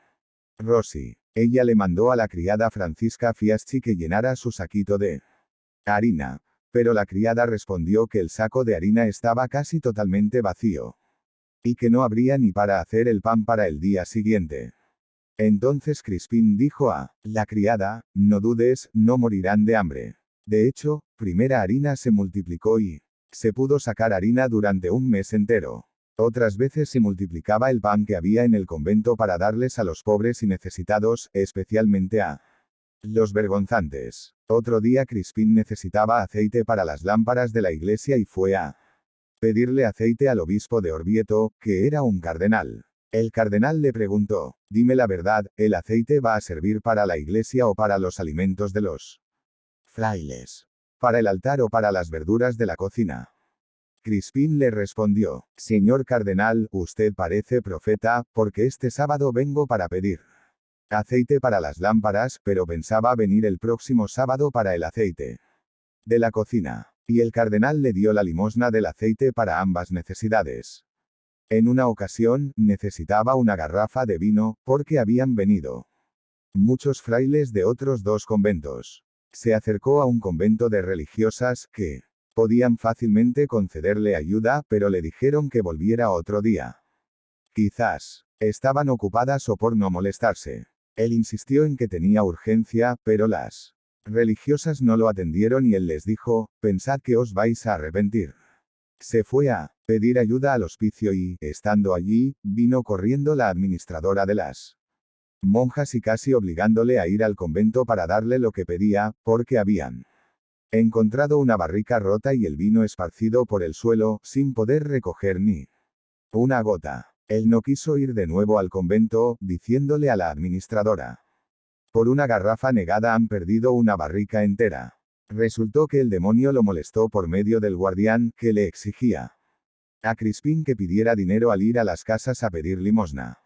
Rossi. Ella le mandó a la criada Francisca Fiaschi que llenara su saquito de harina. Pero la criada respondió que el saco de harina estaba casi totalmente vacío. Y que no habría ni para hacer el pan para el día siguiente. Entonces Crispín dijo a la criada, no dudes, no morirán de hambre. De hecho, primera harina se multiplicó y se pudo sacar harina durante un mes entero. Otras veces se multiplicaba el pan que había en el convento para darles a los pobres y necesitados, especialmente a los vergonzantes. Otro día Crispín necesitaba aceite para las lámparas de la iglesia y fue a pedirle aceite al obispo de Orvieto, que era un cardenal. El cardenal le preguntó, dime la verdad, ¿el aceite va a servir para la iglesia o para los alimentos de los frailes? ¿Para el altar o para las verduras de la cocina? Crispín le respondió, señor cardenal, usted parece profeta, porque este sábado vengo para pedir aceite para las lámparas, pero pensaba venir el próximo sábado para el aceite de la cocina. Y el cardenal le dio la limosna del aceite para ambas necesidades. En una ocasión, necesitaba una garrafa de vino, porque habían venido muchos frailes de otros 2 conventos. Se acercó a un convento de religiosas, que podían fácilmente concederle ayuda, pero le dijeron que volviera otro día. Quizás estaban ocupadas o por no molestarse. Él insistió en que tenía urgencia, pero las religiosas no lo atendieron y él les dijo, pensad que os vais a arrepentir. Se fue a pedir ayuda al hospicio y, estando allí, vino corriendo la administradora de las monjas y casi obligándole a ir al convento para darle lo que pedía, porque habían encontrado una barrica rota y el vino esparcido por el suelo, sin poder recoger ni una gota. Él no quiso ir de nuevo al convento, diciéndole a la administradora. Por una garrafa negada han perdido una barrica entera. Resultó que el demonio lo molestó por medio del guardián, que le exigía a Crispín que pidiera dinero al ir a las casas a pedir limosna.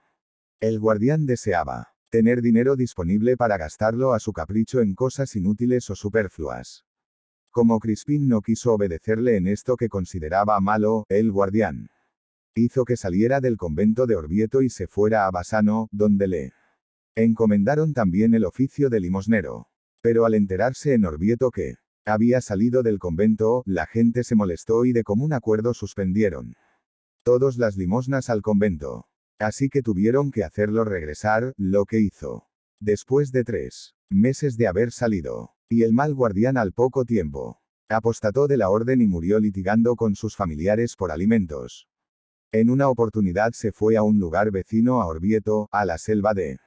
El guardián deseaba tener dinero disponible para gastarlo a su capricho en cosas inútiles o superfluas. Como Crispín no quiso obedecerle en esto que consideraba malo, el guardián hizo que saliera del convento de Orvieto y se fuera a Bassano, donde le encomendaron también el oficio de limosnero. Pero al enterarse en Orvieto que había salido del convento, la gente se molestó y de común acuerdo suspendieron todas las limosnas al convento. Así que tuvieron que hacerlo regresar, lo que hizo. Después de 3 meses de haber salido, y el mal guardián al poco tiempo apostató de la orden y murió litigando con sus familiares por alimentos. En una oportunidad se fue a un lugar vecino a Orvieto, a la selva de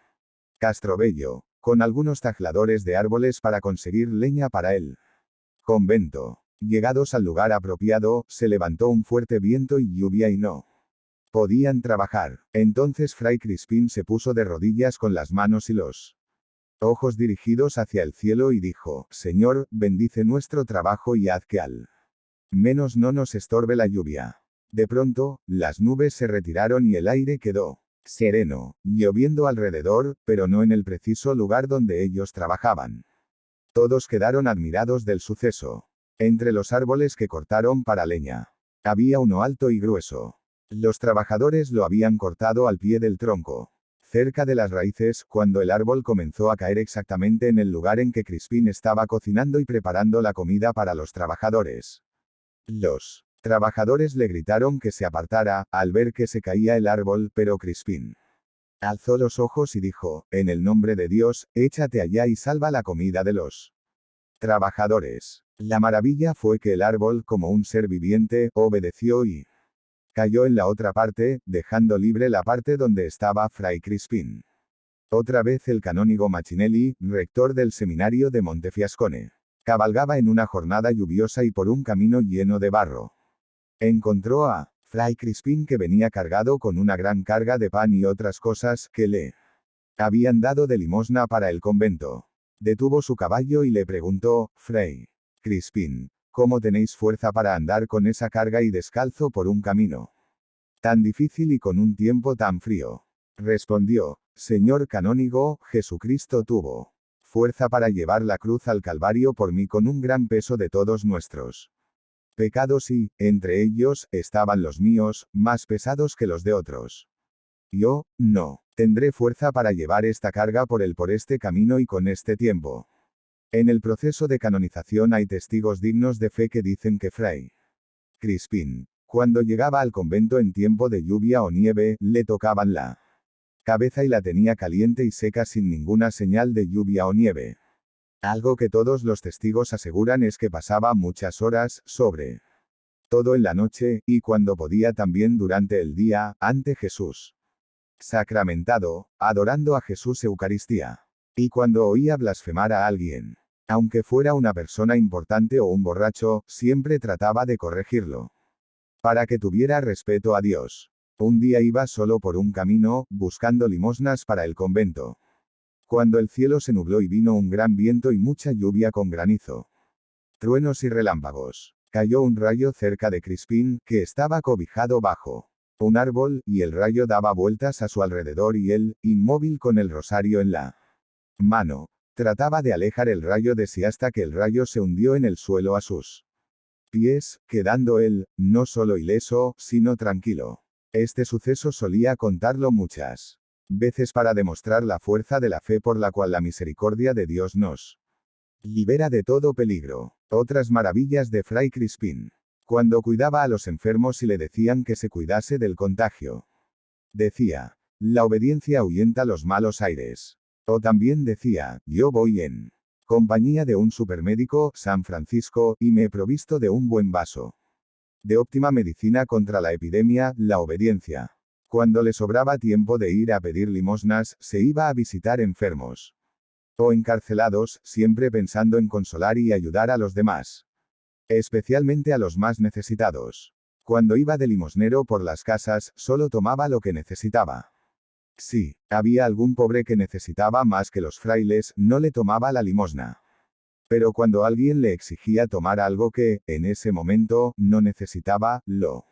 Castrobello, con algunos tajladores de árboles para conseguir leña para el convento. Llegados al lugar apropiado, se levantó un fuerte viento y lluvia y no podían trabajar. Entonces Fray Crispín se puso de rodillas con las manos y los ojos dirigidos hacia el cielo y dijo, Señor, bendice nuestro trabajo y haz que al menos no nos estorbe la lluvia. De pronto, las nubes se retiraron y el aire quedó sereno, lloviendo alrededor, pero no en el preciso lugar donde ellos trabajaban. Todos quedaron admirados del suceso. Entre los árboles que cortaron para leña, había uno alto y grueso. Los trabajadores lo habían cortado al pie del tronco, cerca de las raíces, cuando el árbol comenzó a caer exactamente en el lugar en que Crispín estaba cocinando y preparando la comida para los trabajadores. Los trabajadores le gritaron que se apartara, al ver que se caía el árbol, pero Crispín alzó los ojos y dijo, en el nombre de Dios, échate allá y salva la comida de los trabajadores. La maravilla fue que el árbol, como un ser viviente, obedeció y cayó en la otra parte, dejando libre la parte donde estaba Fray Crispín. Otra vez el canónigo Machinelli, rector del seminario de Montefiascone, cabalgaba en una jornada lluviosa y por un camino lleno de barro. Encontró a Fray Crispín que venía cargado con una gran carga de pan y otras cosas que le habían dado de limosna para el convento. Detuvo su caballo y le preguntó, Fray Crispín, ¿cómo tenéis fuerza para andar con esa carga y descalzo por un camino tan difícil y con un tiempo tan frío? Respondió, Señor canónigo, Jesucristo tuvo fuerza para llevar la cruz al Calvario por mí con un gran peso de todos nuestros pecados y, entre ellos, estaban los míos, más pesados que los de otros. Yo, no, tendré fuerza para llevar esta carga por este camino y con este tiempo. En el proceso de canonización hay testigos dignos de fe que dicen que Fray Crispín, cuando llegaba al convento en tiempo de lluvia o nieve, le tocaban la cabeza y la tenía caliente y seca sin ninguna señal de lluvia o nieve. Algo que todos los testigos aseguran es que pasaba muchas horas, sobre todo en la noche, y cuando podía también durante el día, ante Jesús sacramentado, adorando a Jesús Eucaristía. Y cuando oía blasfemar a alguien, aunque fuera una persona importante o un borracho, siempre trataba de corregirlo, para que tuviera respeto a Dios. Un día iba solo por un camino, buscando limosnas para el convento, cuando el cielo se nubló y vino un gran viento y mucha lluvia con granizo, truenos y relámpagos. Cayó un rayo cerca de Crispín, que estaba cobijado bajo un árbol, y el rayo daba vueltas a su alrededor y él, inmóvil con el rosario en la mano, trataba de alejar el rayo de sí hasta que el rayo se hundió en el suelo a sus pies, quedando él, no solo ileso, sino tranquilo. Este suceso solía contarlo muchas veces para demostrar la fuerza de la fe por la cual la misericordia de Dios nos libera de todo peligro. Otras maravillas de Fray Crispín. Cuando cuidaba a los enfermos y le decían que se cuidase del contagio, decía, la obediencia ahuyenta los malos aires. O también decía, yo voy en compañía de un supermédico, San Francisco, y me he provisto de un buen vaso de óptima medicina contra la epidemia, la obediencia. Cuando le sobraba tiempo de ir a pedir limosnas, se iba a visitar enfermos o encarcelados, siempre pensando en consolar y ayudar a los demás, especialmente a los más necesitados. Cuando iba de limosnero por las casas, solo tomaba lo que necesitaba. Si había algún pobre que necesitaba más que los frailes, no le tomaba la limosna. Pero cuando alguien le exigía tomar algo que, en ese momento, no necesitaba, lo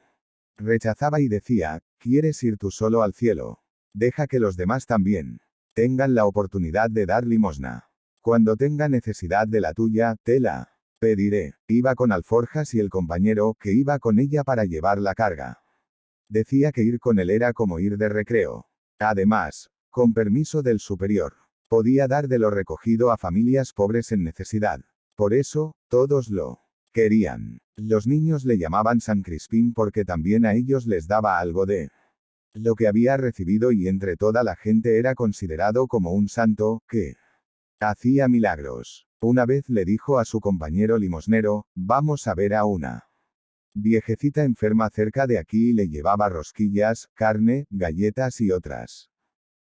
rechazaba y decía, ¿quieres ir tú solo al cielo? Deja que los demás también tengan la oportunidad de dar limosna. Cuando tenga necesidad de la tuya, te la pediré. Iba con alforjas y el compañero, que iba con ella para llevar la carga, decía que ir con él era como ir de recreo. Además, con permiso del superior, podía dar de lo recogido a familias pobres en necesidad. Por eso, todos lo querían. Los niños le llamaban San Crispín porque también a ellos les daba algo de lo que había recibido y entre toda la gente era considerado como un santo, que hacía milagros. Una vez le dijo a su compañero limosnero, vamos a ver a una viejecita enferma cerca de aquí y le llevaba rosquillas, carne, galletas y otras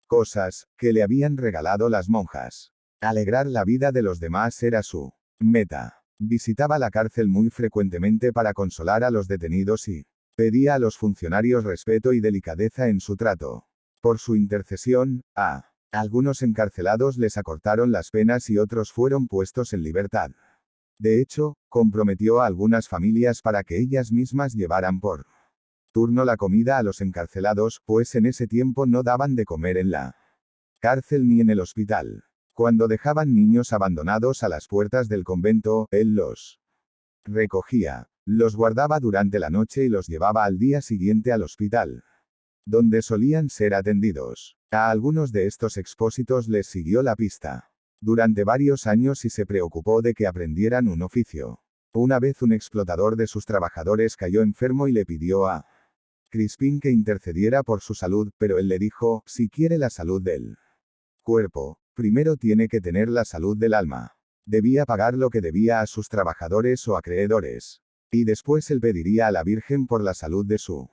cosas, que le habían regalado las monjas. Alegrar la vida de los demás era su meta. Visitaba la cárcel muy frecuentemente para consolar a los detenidos y pedía a los funcionarios respeto y delicadeza en su trato. Por su intercesión, a algunos encarcelados les acortaron las penas y otros fueron puestos en libertad. De hecho, comprometió a algunas familias para que ellas mismas llevaran por turno la comida a los encarcelados, pues en ese tiempo no daban de comer en la cárcel ni en el hospital. Cuando dejaban niños abandonados a las puertas del convento, él los recogía, los guardaba durante la noche y los llevaba al día siguiente al hospital, donde solían ser atendidos. A algunos de estos expósitos les siguió la pista durante varios años y se preocupó de que aprendieran un oficio. Una vez un explotador de sus trabajadores cayó enfermo y le pidió a Crispín que intercediera por su salud, pero él le dijo, si quiere la salud del cuerpo, primero tiene que tener la salud del alma. Debía pagar lo que debía a sus trabajadores o acreedores. Y después él pediría a la Virgen por la salud de su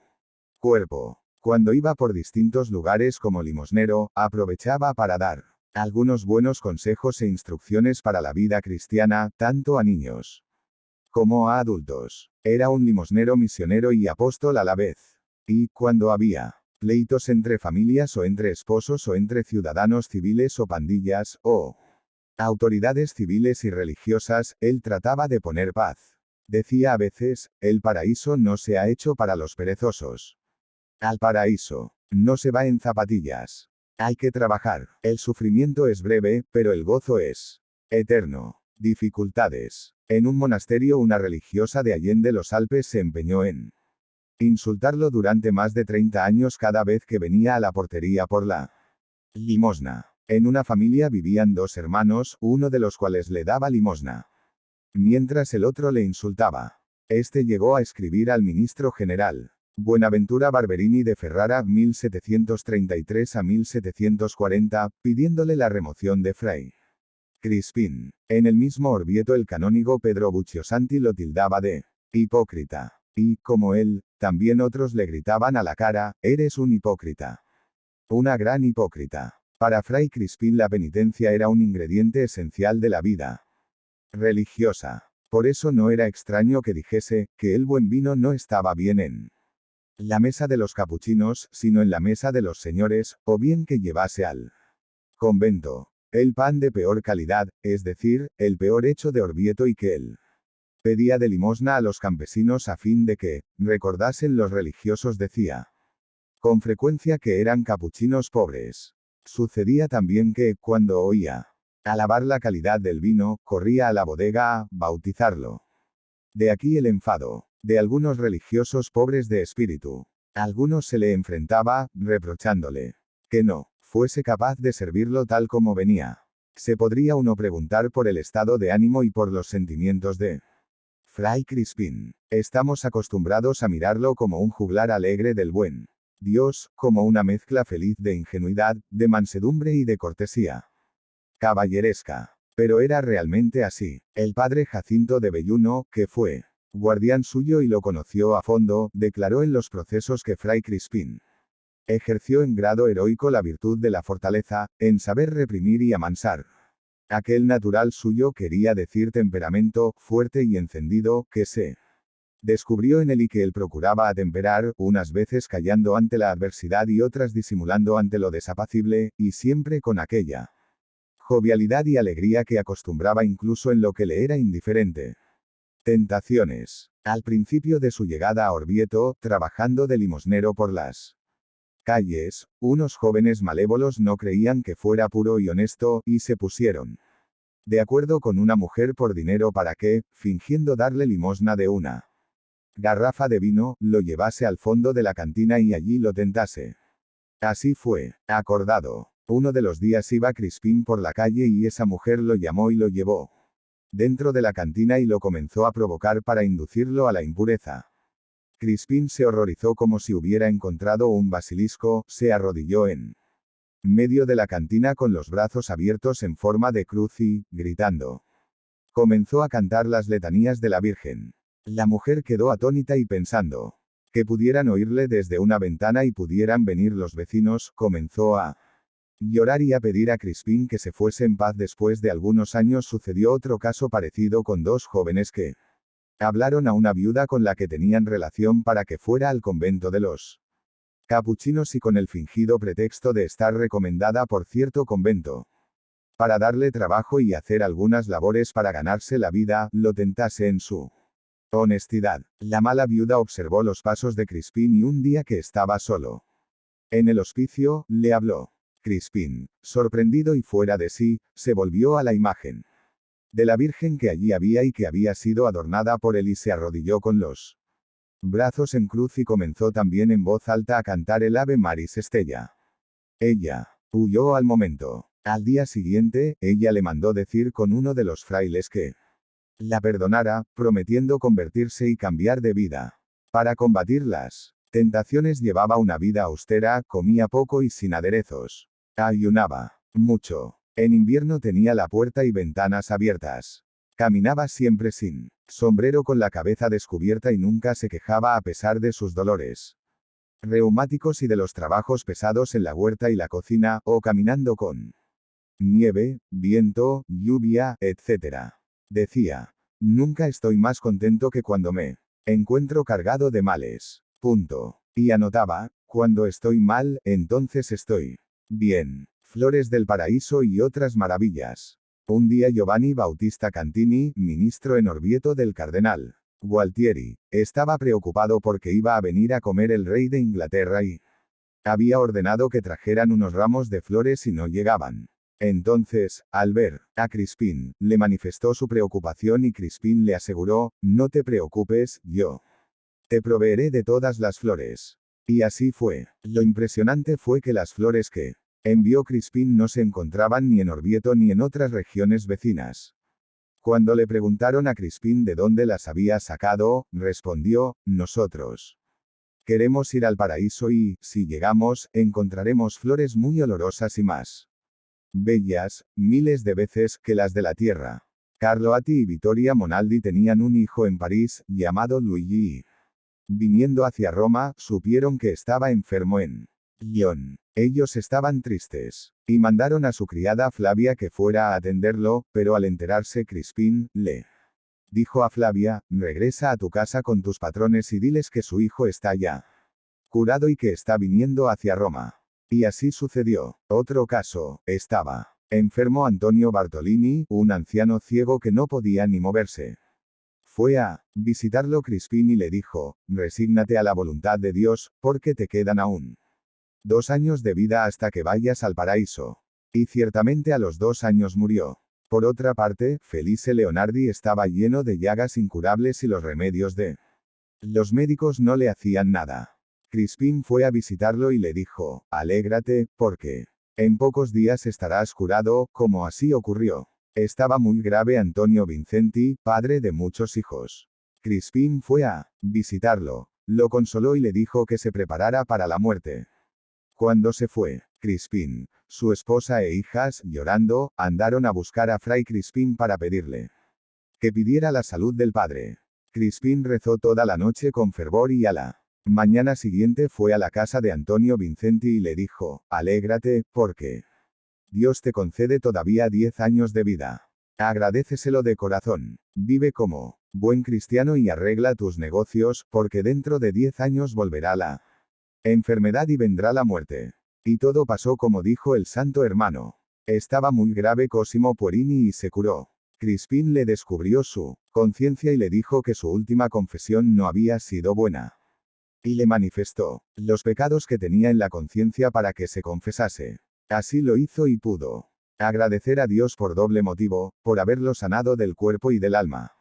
cuerpo. Cuando iba por distintos lugares como limosnero, aprovechaba para dar algunos buenos consejos e instrucciones para la vida cristiana, tanto a niños como a adultos. Era un limosnero misionero y apóstol a la vez. Y, cuando había pleitos entre familias o entre esposos o entre ciudadanos civiles o pandillas, o autoridades civiles y religiosas, él trataba de poner paz. Decía a veces, el paraíso no se ha hecho para los perezosos. Al paraíso no se va en zapatillas. Hay que trabajar. El sufrimiento es breve, pero el gozo es eterno. Dificultades. En un monasterio una religiosa de Allende los Alpes se empeñó en insultarlo durante más de 30 años cada vez que venía a la portería por la limosna. En una familia vivían dos hermanos, uno de los cuales le daba limosna, mientras el otro le insultaba. Este llegó a escribir al ministro general Buenaventura Barberini de Ferrara, 1733 a 1740, pidiéndole la remoción de Fray Crispín. En el mismo Orvieto el canónigo Pedro Buccio Santi lo tildaba de hipócrita. Y, como él, también otros le gritaban a la cara, eres un hipócrita. Una gran hipócrita. Para Fray Crispín la penitencia era un ingrediente esencial de la vida religiosa. Por eso no era extraño que dijese, que el buen vino no estaba bien en la mesa de los capuchinos, sino en la mesa de los señores, o bien que llevase al convento el pan de peor calidad, es decir, el peor hecho de Orvieto y que él pedía de limosna a los campesinos a fin de que, recordasen los religiosos decía con frecuencia que eran capuchinos pobres. Sucedía también que, cuando oía alabar la calidad del vino, corría a la bodega a bautizarlo. De aquí el enfado de algunos religiosos pobres de espíritu. Algunos se le enfrentaba, reprochándole que no fuese capaz de servirlo tal como venía. Se podría uno preguntar por el estado de ánimo y por los sentimientos de Fray Crispín. Estamos acostumbrados a mirarlo como un juglar alegre del buen Dios, como una mezcla feliz de ingenuidad, de mansedumbre y de cortesía caballeresca. Pero era realmente así. El padre Jacinto de Belluno, que fue guardián suyo y lo conoció a fondo, declaró en los procesos que Fray Crispín ejerció en grado heroico la virtud de la fortaleza, en saber reprimir y amansar aquel natural suyo, quería decir temperamento, fuerte y encendido, que se descubrió en él y que él procuraba atemperar, unas veces callando ante la adversidad y otras disimulando ante lo desapacible, y siempre con aquella jovialidad y alegría que acostumbraba incluso en lo que le era indiferente. Tentaciones. Al principio de su llegada a Orvieto, trabajando de limosnero por las calles, unos jóvenes malévolos no creían que fuera puro y honesto, y se pusieron de acuerdo con una mujer por dinero para que, fingiendo darle limosna de una garrafa de vino, lo llevase al fondo de la cantina y allí lo tentase. Así fue, acordado. Uno de los días iba Crispín por la calle y esa mujer lo llamó y lo llevó dentro de la cantina y lo comenzó a provocar para inducirlo a la impureza. Crispín se horrorizó como si hubiera encontrado un basilisco, se arrodilló en medio de la cantina con los brazos abiertos en forma de cruz y, gritando, comenzó a cantar las letanías de la Virgen. La mujer quedó atónita y pensando que pudieran oírle desde una ventana y pudieran venir los vecinos, comenzó a llorar y a pedir a Crispín que se fuese en paz. Después de algunos años sucedió otro caso parecido con dos jóvenes que hablaron a una viuda con la que tenían relación para que fuera al convento de los capuchinos y con el fingido pretexto de estar recomendada por cierto convento para darle trabajo y hacer algunas labores para ganarse la vida, lo tentase en su honestidad. La mala viuda observó los pasos de Crispín y un día que estaba solo en el hospicio, le habló. Crispín, sorprendido y fuera de sí, se volvió a la imagen de la Virgen que allí había y que había sido adornada por él y se arrodilló con los brazos en cruz y comenzó también en voz alta a cantar el Ave Maris Estella. Ella huyó al momento. Al día siguiente, ella le mandó decir con uno de los frailes que la perdonara, prometiendo convertirse y cambiar de vida. Para combatir las tentaciones llevaba una vida austera, comía poco y sin aderezos. Ayunaba mucho. En invierno tenía la puerta y ventanas abiertas. Caminaba siempre sin sombrero con la cabeza descubierta y nunca se quejaba a pesar de sus dolores reumáticos y de los trabajos pesados en la huerta y la cocina, o caminando con nieve, viento, lluvia, etc. Decía, nunca estoy más contento que cuando me encuentro cargado de males. Punto. Y anotaba, cuando estoy mal, entonces estoy bien. Flores del Paraíso y otras maravillas. Un día Giovanni Bautista Cantini, ministro en Orvieto del cardenal Gualtieri, estaba preocupado porque iba a venir a comer el rey de Inglaterra y había ordenado que trajeran unos ramos de flores y no llegaban. Entonces, al ver a Crispín, le manifestó su preocupación y Crispín le aseguró, no te preocupes, yo te proveeré de todas las flores. Y así fue. Lo impresionante fue que las flores que envió Crispín no se encontraban ni en Orvieto ni en otras regiones vecinas. Cuando le preguntaron a Crispín de dónde las había sacado, respondió, nosotros queremos ir al paraíso y, si llegamos, encontraremos flores muy olorosas y más bellas, miles de veces, que las de la tierra. Carlo Atti y Vittoria Monaldi tenían un hijo en París, llamado Luigi. Viniendo hacia Roma, supieron que estaba enfermo en Lyon. Ellos estaban tristes, y mandaron a su criada Flavia que fuera a atenderlo, pero al enterarse Crispín, le dijo a Flavia, regresa a tu casa con tus patrones y diles que su hijo está ya curado y que está viniendo hacia Roma. Y así sucedió. Otro caso, estaba enfermo Antonio Bartolini, un anciano ciego que no podía ni moverse. Fue a visitarlo Crispín y le dijo, resígnate a la voluntad de Dios, porque te quedan aún 2 años de vida hasta que vayas al paraíso. Y ciertamente a los 2 años murió. Por otra parte, Felice Leonardi estaba lleno de llagas incurables y los remedios de los médicos no le hacían nada. Crispín fue a visitarlo y le dijo, alégrate, porque en pocos días estarás curado, como así ocurrió. Estaba muy grave Antonio Vincenti, padre de muchos hijos. Crispín fue a visitarlo, lo consoló y le dijo que se preparara para la muerte. Cuando se fue, Crispín, su esposa e hijas, llorando, andaron a buscar a Fray Crispín para pedirle que pidiera la salud del padre. Crispín rezó toda la noche con fervor y a la mañana siguiente fue a la casa de Antonio Vincenti y le dijo, alégrate, porque Dios te concede todavía 10 años de vida. Agradéceselo de corazón. Vive como buen cristiano y arregla tus negocios, porque dentro de 10 años volverá la enfermedad y vendrá la muerte. Y todo pasó como dijo el santo hermano. Estaba muy grave Cosimo Puerini y se curó. Crispín le descubrió su conciencia y le dijo que su última confesión no había sido buena. Y le manifestó los pecados que tenía en la conciencia para que se confesase. Así lo hizo y pudo agradecer a Dios por doble motivo, por haberlo sanado del cuerpo y del alma.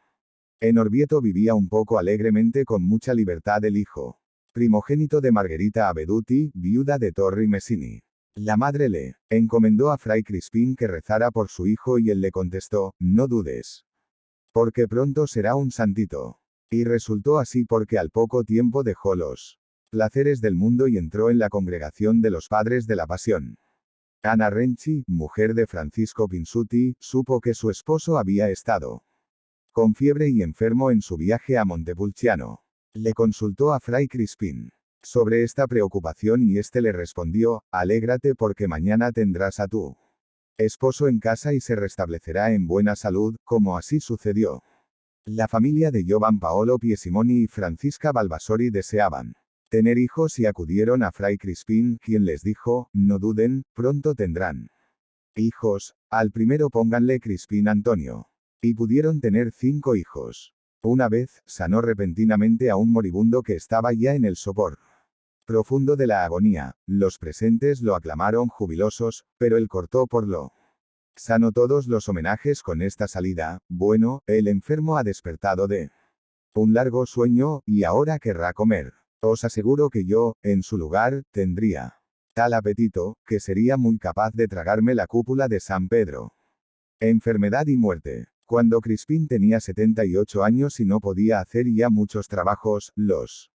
En Orvieto vivía un poco alegremente con mucha libertad el hijo primogénito de Margherita Abeduti, viuda de Torri Messini. La madre le encomendó a Fray Crispín que rezara por su hijo y él le contestó, no dudes, porque pronto será un santito. Y resultó así porque al poco tiempo dejó los placeres del mundo y entró en la congregación de los Padres de la Pasión. Ana Renchi, mujer de Francisco Pinsuti, supo que su esposo había estado con fiebre y enfermo en su viaje a Montepulciano. Le consultó a Fray Crispín sobre esta preocupación y éste le respondió, alégrate porque mañana tendrás a tu esposo en casa y se restablecerá en buena salud, como así sucedió. La familia de Giovan Paolo Piesimoni y Francisca Balbasori deseaban tener hijos y acudieron a Fray Crispín, quien les dijo, no duden, pronto tendrán hijos, al primero pónganle Crispín Antonio. Y pudieron tener 5 hijos. Una vez, sanó repentinamente a un moribundo que estaba ya en el sopor profundo de la agonía. Los presentes lo aclamaron jubilosos, pero él cortó por lo sano todos los homenajes con esta salida, bueno, el enfermo ha despertado de un largo sueño, y ahora querrá comer. Os aseguro que yo, en su lugar, tendría tal apetito, que sería muy capaz de tragarme la cúpula de San Pedro. Enfermedad y muerte. Cuando Crispín tenía 78 años y no podía hacer ya muchos trabajos, los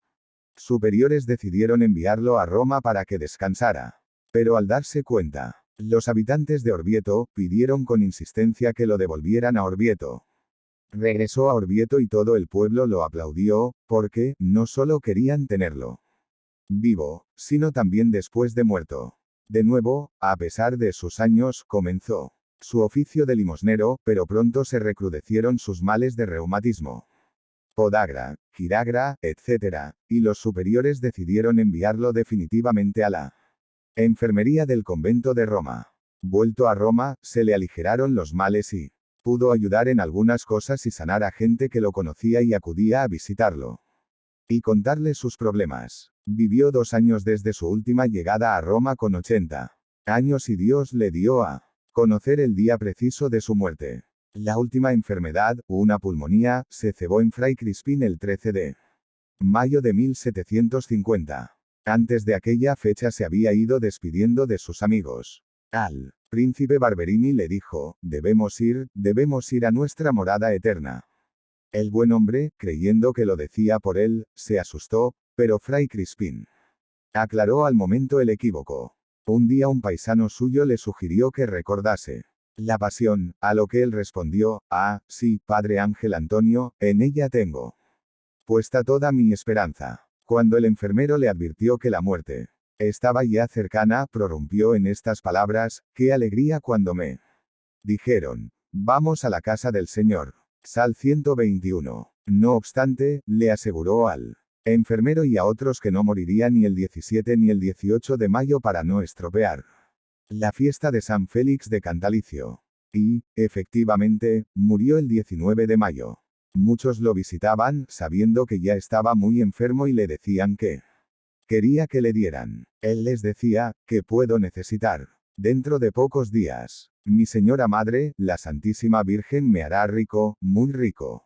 superiores decidieron enviarlo a Roma para que descansara. Pero al darse cuenta, los habitantes de Orvieto pidieron con insistencia que lo devolvieran a Orvieto. Regresó a Orvieto y todo el pueblo lo aplaudió, porque no solo querían tenerlo vivo, sino también después de muerto. De nuevo, a pesar de sus años, comenzó su oficio de limosnero, pero pronto se recrudecieron sus males de reumatismo, podagra, quiragra, etc., y los superiores decidieron enviarlo definitivamente a la enfermería del convento de Roma. Vuelto a Roma, se le aligeraron los males y pudo ayudar en algunas cosas y sanar a gente que lo conocía y acudía a visitarlo y contarle sus problemas. Vivió 2 años desde su última llegada a Roma con 80 años y Dios le dio a conocer el día preciso de su muerte. La última enfermedad, una pulmonía, se cebó en Fray Crispín el 13 de mayo de 1750. Antes de aquella fecha se había ido despidiendo de sus amigos. Al príncipe Barberini le dijo, debemos ir a nuestra morada eterna. El buen hombre, creyendo que lo decía por él, se asustó, pero Fray Crispín aclaró al momento el equívoco. Un día un paisano suyo le sugirió que recordase la pasión, a lo que él respondió, ah, sí, padre Ángel Antonio, en ella tengo puesta toda mi esperanza. Cuando el enfermero le advirtió que la muerte estaba ya cercana, prorrumpió en estas palabras: «¡Qué alegría cuando me dijeron, vamos a la casa del Señor!». Sal 121. No obstante, le aseguró al enfermero y a otros que no moriría ni el 17 ni el 18 de mayo para no estropear la fiesta de San Félix de Cantalicio. Y, efectivamente, murió el 19 de mayo. Muchos lo visitaban, sabiendo que ya estaba muy enfermo y le decían que quería que le dieran. Él les decía: «¿Qué puedo necesitar? Dentro de pocos días, mi señora madre, la Santísima Virgen, me hará rico, muy rico».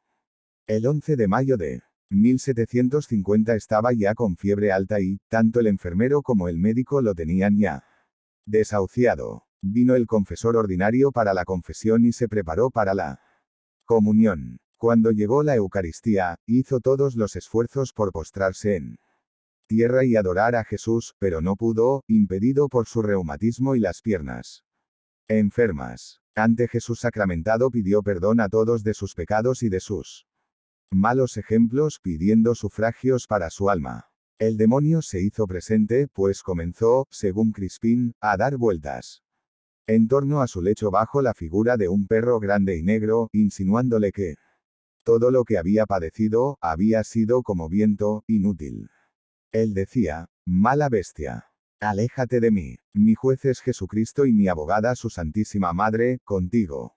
El 11 de mayo de 1750 estaba ya con fiebre alta y, tanto el enfermero como el médico lo tenían ya desahuciado. Vino el confesor ordinario para la confesión y se preparó para la comunión. Cuando llegó la Eucaristía, hizo todos los esfuerzos por postrarse en tierra y adorar a Jesús, pero no pudo, impedido por su reumatismo y las piernas enfermas. Ante Jesús sacramentado pidió perdón a todos de sus pecados y de sus malos ejemplos, pidiendo sufragios para su alma. El demonio se hizo presente, pues comenzó, según Crispín, a dar vueltas en torno a su lecho bajo la figura de un perro grande y negro, insinuándole que todo lo que había padecido, había sido como viento, inútil. Él decía: «Mala bestia, aléjate de mí. Mi juez es Jesucristo y mi abogada su Santísima Madre, contigo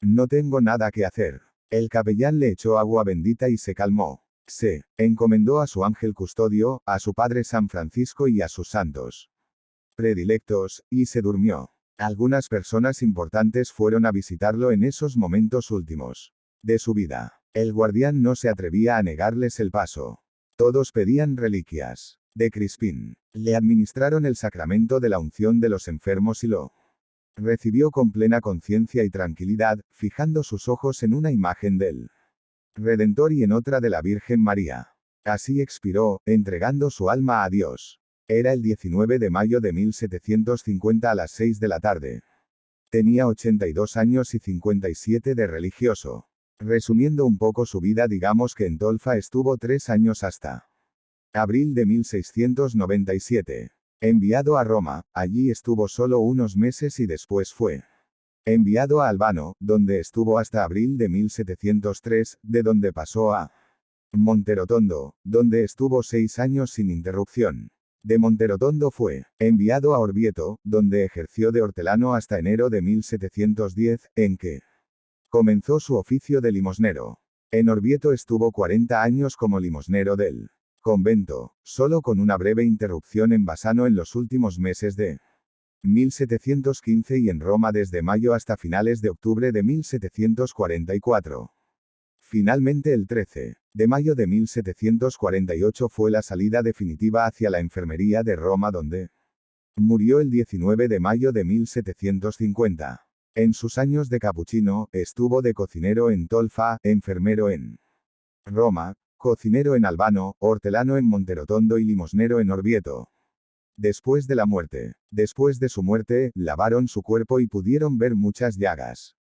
no tengo nada que hacer». El capellán le echó agua bendita y se calmó. Se encomendó a su ángel custodio, a su padre San Francisco y a sus santos predilectos, y se durmió. Algunas personas importantes fueron a visitarlo en esos momentos últimos de su vida. El guardián no se atrevía a negarles el paso. Todos pedían reliquias de Crispín. Le administraron el sacramento de la unción de los enfermos y lo recibió con plena conciencia y tranquilidad, fijando sus ojos en una imagen del Redentor y en otra de la Virgen María. Así expiró, entregando su alma a Dios. Era el 19 de mayo de 1750 a las 6 de la tarde. Tenía 82 años y 57 de religioso. Resumiendo un poco su vida, digamos que en Tolfa estuvo 3 años hasta abril de 1697. Enviado a Roma, allí estuvo solo unos meses y después fue enviado a Albano, donde estuvo hasta abril de 1703, de donde pasó a Monterotondo, donde estuvo 6 años sin interrupción. De Monterotondo fue enviado a Orvieto, donde ejerció de hortelano hasta enero de 1710, en que comenzó su oficio de limosnero. En Orvieto estuvo 40 años como limosnero del convento, solo con una breve interrupción en Bassano en los últimos meses de 1715 y en Roma desde mayo hasta finales de octubre de 1744. Finalmente el 13 de mayo de 1748 fue la salida definitiva hacia la enfermería de Roma, donde murió el 19 de mayo de 1750. En sus años de capuchino, estuvo de cocinero en Tolfa, enfermero en Roma, cocinero en Albano, hortelano en Monterotondo y limosnero en Orvieto. Después de su muerte, lavaron su cuerpo y pudieron ver muchas llagas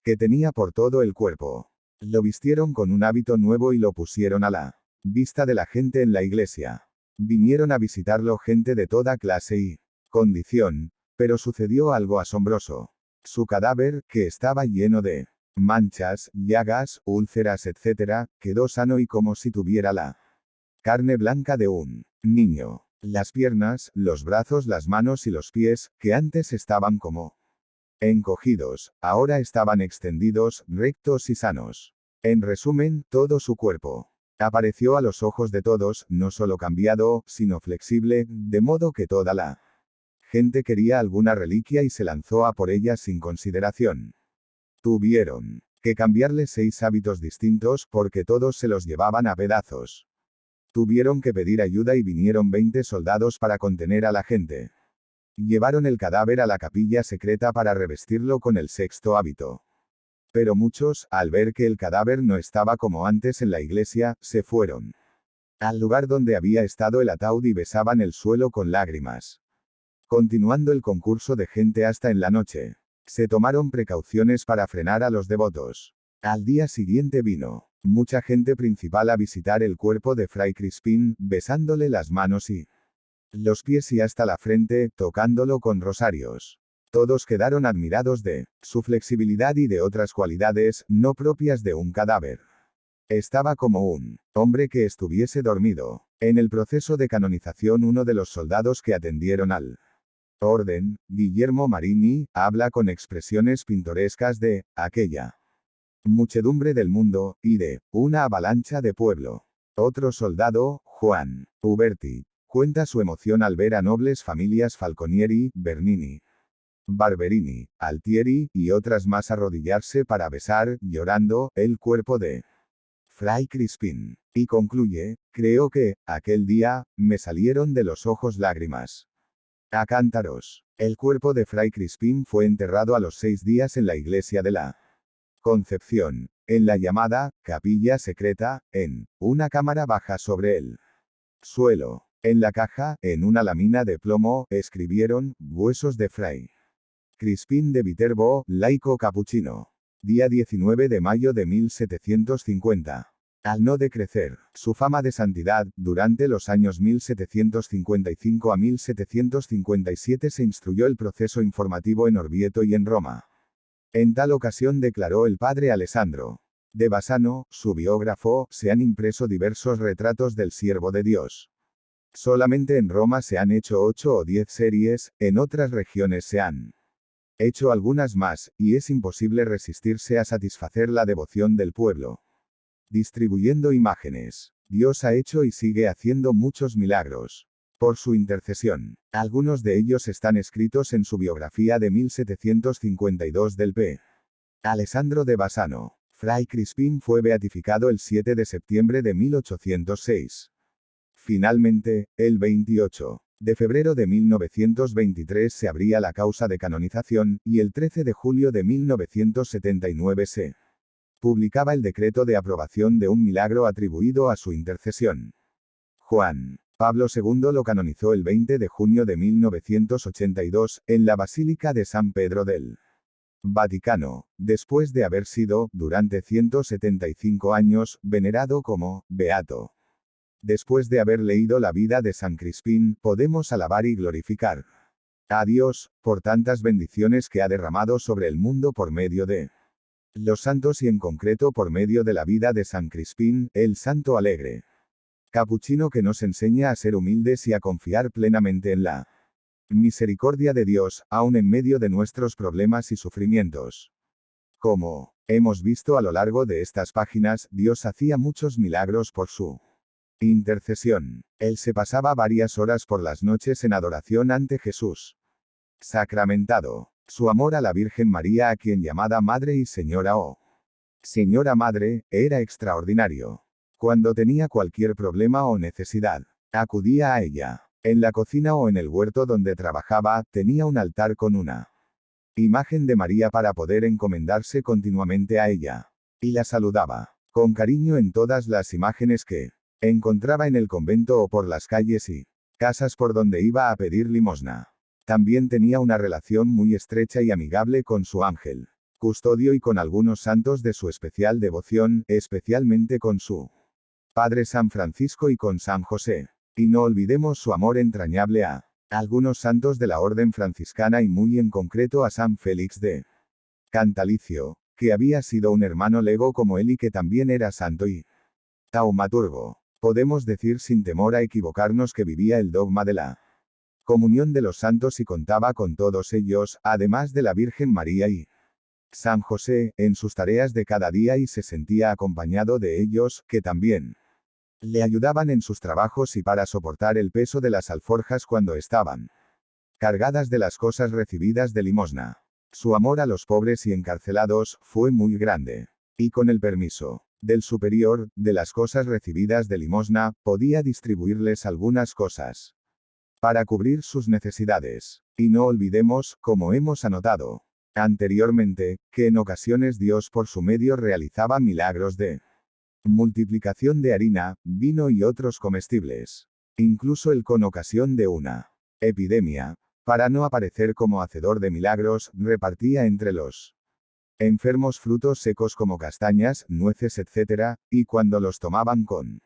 que tenía por todo el cuerpo. Lo vistieron con un hábito nuevo y lo pusieron a la vista de la gente en la iglesia. Vinieron a visitarlo gente de toda clase y condición, pero sucedió algo asombroso. Su cadáver, que estaba lleno de manchas, llagas, úlceras, etc., quedó sano y como si tuviera la carne blanca de un niño. Las piernas, los brazos, las manos y los pies, que antes estaban como encogidos, ahora estaban extendidos, rectos y sanos. En resumen, todo su cuerpo apareció a los ojos de todos, no solo cambiado, sino flexible, de modo que toda la gente quería alguna reliquia y se lanzó a por ella sin consideración. Tuvieron que cambiarle 6 hábitos distintos, porque todos se los llevaban a pedazos. Tuvieron que pedir ayuda y vinieron 20 soldados para contener a la gente. Llevaron el cadáver a la capilla secreta para revestirlo con el 6.º hábito. Pero muchos, al ver que el cadáver no estaba como antes en la iglesia, se fueron al lugar donde había estado el ataúd y besaban el suelo con lágrimas. Continuando el concurso de gente hasta en la noche, se tomaron precauciones para frenar a los devotos. Al día siguiente vino Mucha gente principal a visitar el cuerpo de Fray Crispín, besándole las manos y los pies y hasta la frente, tocándolo con rosarios. Todos quedaron admirados de su flexibilidad y de otras cualidades, no propias de un cadáver. Estaba como un hombre que estuviese dormido. En el proceso de canonización, uno de los soldados que atendieron al orden, Guillermo Marini, habla con expresiones pintorescas de aquella muchedumbre del mundo, y de una avalancha de pueblo. Otro soldado, Juan Uberti, cuenta su emoción al ver a nobles familias Falconieri, Bernini, Barberini, Altieri, y otras más arrodillarse para besar, llorando, el cuerpo de Fray Crispín. Y concluye, creo que, aquel día, me salieron de los ojos lágrimas a cántaros. El cuerpo de Fray Crispín fue enterrado a los 6 días en la iglesia de la Concepción, en la llamada capilla secreta, en una cámara baja sobre el suelo. En la caja, en una lámina de plomo, escribieron, huesos de Fray Crispín de Viterbo, laico capuchino. Día 19 de mayo de 1750. Al no decrecer su fama de santidad, durante los años 1755 a 1757 se instruyó el proceso informativo en Orvieto y en Roma. En tal ocasión declaró el padre Alessandro de Bassano, su biógrafo, se han impreso diversos retratos del siervo de Dios. Solamente en Roma se han hecho 8 o 10 series, en otras regiones se han hecho algunas más, y es imposible resistirse a satisfacer la devoción del pueblo. Distribuyendo imágenes. Dios ha hecho y sigue haciendo muchos milagros. Por su intercesión. Algunos de ellos están escritos en su biografía de 1752 del P. Alessandro de Bassano. Fray Crispín fue beatificado el 7 de septiembre de 1806. Finalmente, el 28 de febrero de 1923 se abría la causa de canonización, y el 13 de julio de 1979 se publicaba el decreto de aprobación de un milagro atribuido a su intercesión. Juan Pablo II lo canonizó el 20 de junio de 1982, en la Basílica de San Pedro del Vaticano, después de haber sido, durante 175 años, venerado como beato. Después de haber leído la vida de San Crispín, podemos alabar y glorificar a Dios, por tantas bendiciones que ha derramado sobre el mundo por medio de los santos y en concreto por medio de la vida de San Crispín, el santo alegre capuchino que nos enseña a ser humildes y a confiar plenamente en la misericordia de Dios, aun en medio de nuestros problemas y sufrimientos. Como hemos visto a lo largo de estas páginas, Dios hacía muchos milagros por su intercesión. Él se pasaba varias horas por las noches en adoración ante Jesús sacramentado. Su amor a la Virgen María, a quien llamada Madre y Señora o Señora Madre, era extraordinario. Cuando tenía cualquier problema o necesidad, acudía a ella. En la cocina o en el huerto donde trabajaba, tenía un altar con una imagen de María para poder encomendarse continuamente a ella. Y la saludaba con cariño en todas las imágenes que encontraba en el convento o por las calles y casas por donde iba a pedir limosna. También tenía una relación muy estrecha y amigable con su ángel custodio y con algunos santos de su especial devoción, especialmente con su Padre San Francisco y con San José. Y no olvidemos su amor entrañable a algunos santos de la orden franciscana y muy en concreto a San Félix de Cantalicio, que había sido un hermano lego como él y que también era santo y taumaturgo. Podemos decir sin temor a equivocarnos que vivía el dogma de la comunión de los santos y contaba con todos ellos, además de la Virgen María y San José, en sus tareas de cada día y se sentía acompañado de ellos, que también le ayudaban en sus trabajos y para soportar el peso de las alforjas cuando estaban cargadas de las cosas recibidas de limosna. Su amor a los pobres y encarcelados fue muy grande. Y con el permiso del superior, de las cosas recibidas de limosna, podía distribuirles algunas cosas para cubrir sus necesidades. Y no olvidemos, como hemos anotado anteriormente, que en ocasiones Dios por su medio realizaba milagros de multiplicación de harina, vino y otros comestibles. Incluso él con ocasión de una epidemia, para no aparecer como hacedor de milagros, repartía entre los enfermos frutos secos como castañas, nueces, etc., y cuando los tomaban con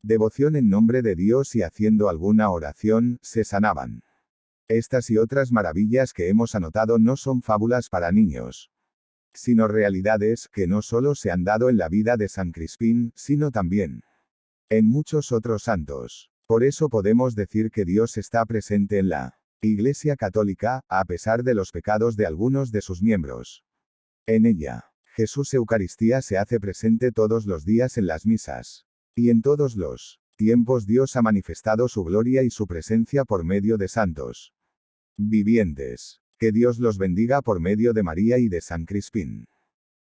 devoción en nombre de Dios y haciendo alguna oración, se sanaban. Estas y otras maravillas que hemos anotado no son fábulas para niños, sino realidades que no solo se han dado en la vida de San Crispín, sino también en muchos otros santos. Por eso podemos decir que Dios está presente en la Iglesia Católica, a pesar de los pecados de algunos de sus miembros. En ella, Jesús Eucaristía se hace presente todos los días en las misas. Y en todos los tiempos Dios ha manifestado su gloria y su presencia por medio de santos vivientes. Que Dios los bendiga por medio de María y de San Crispín.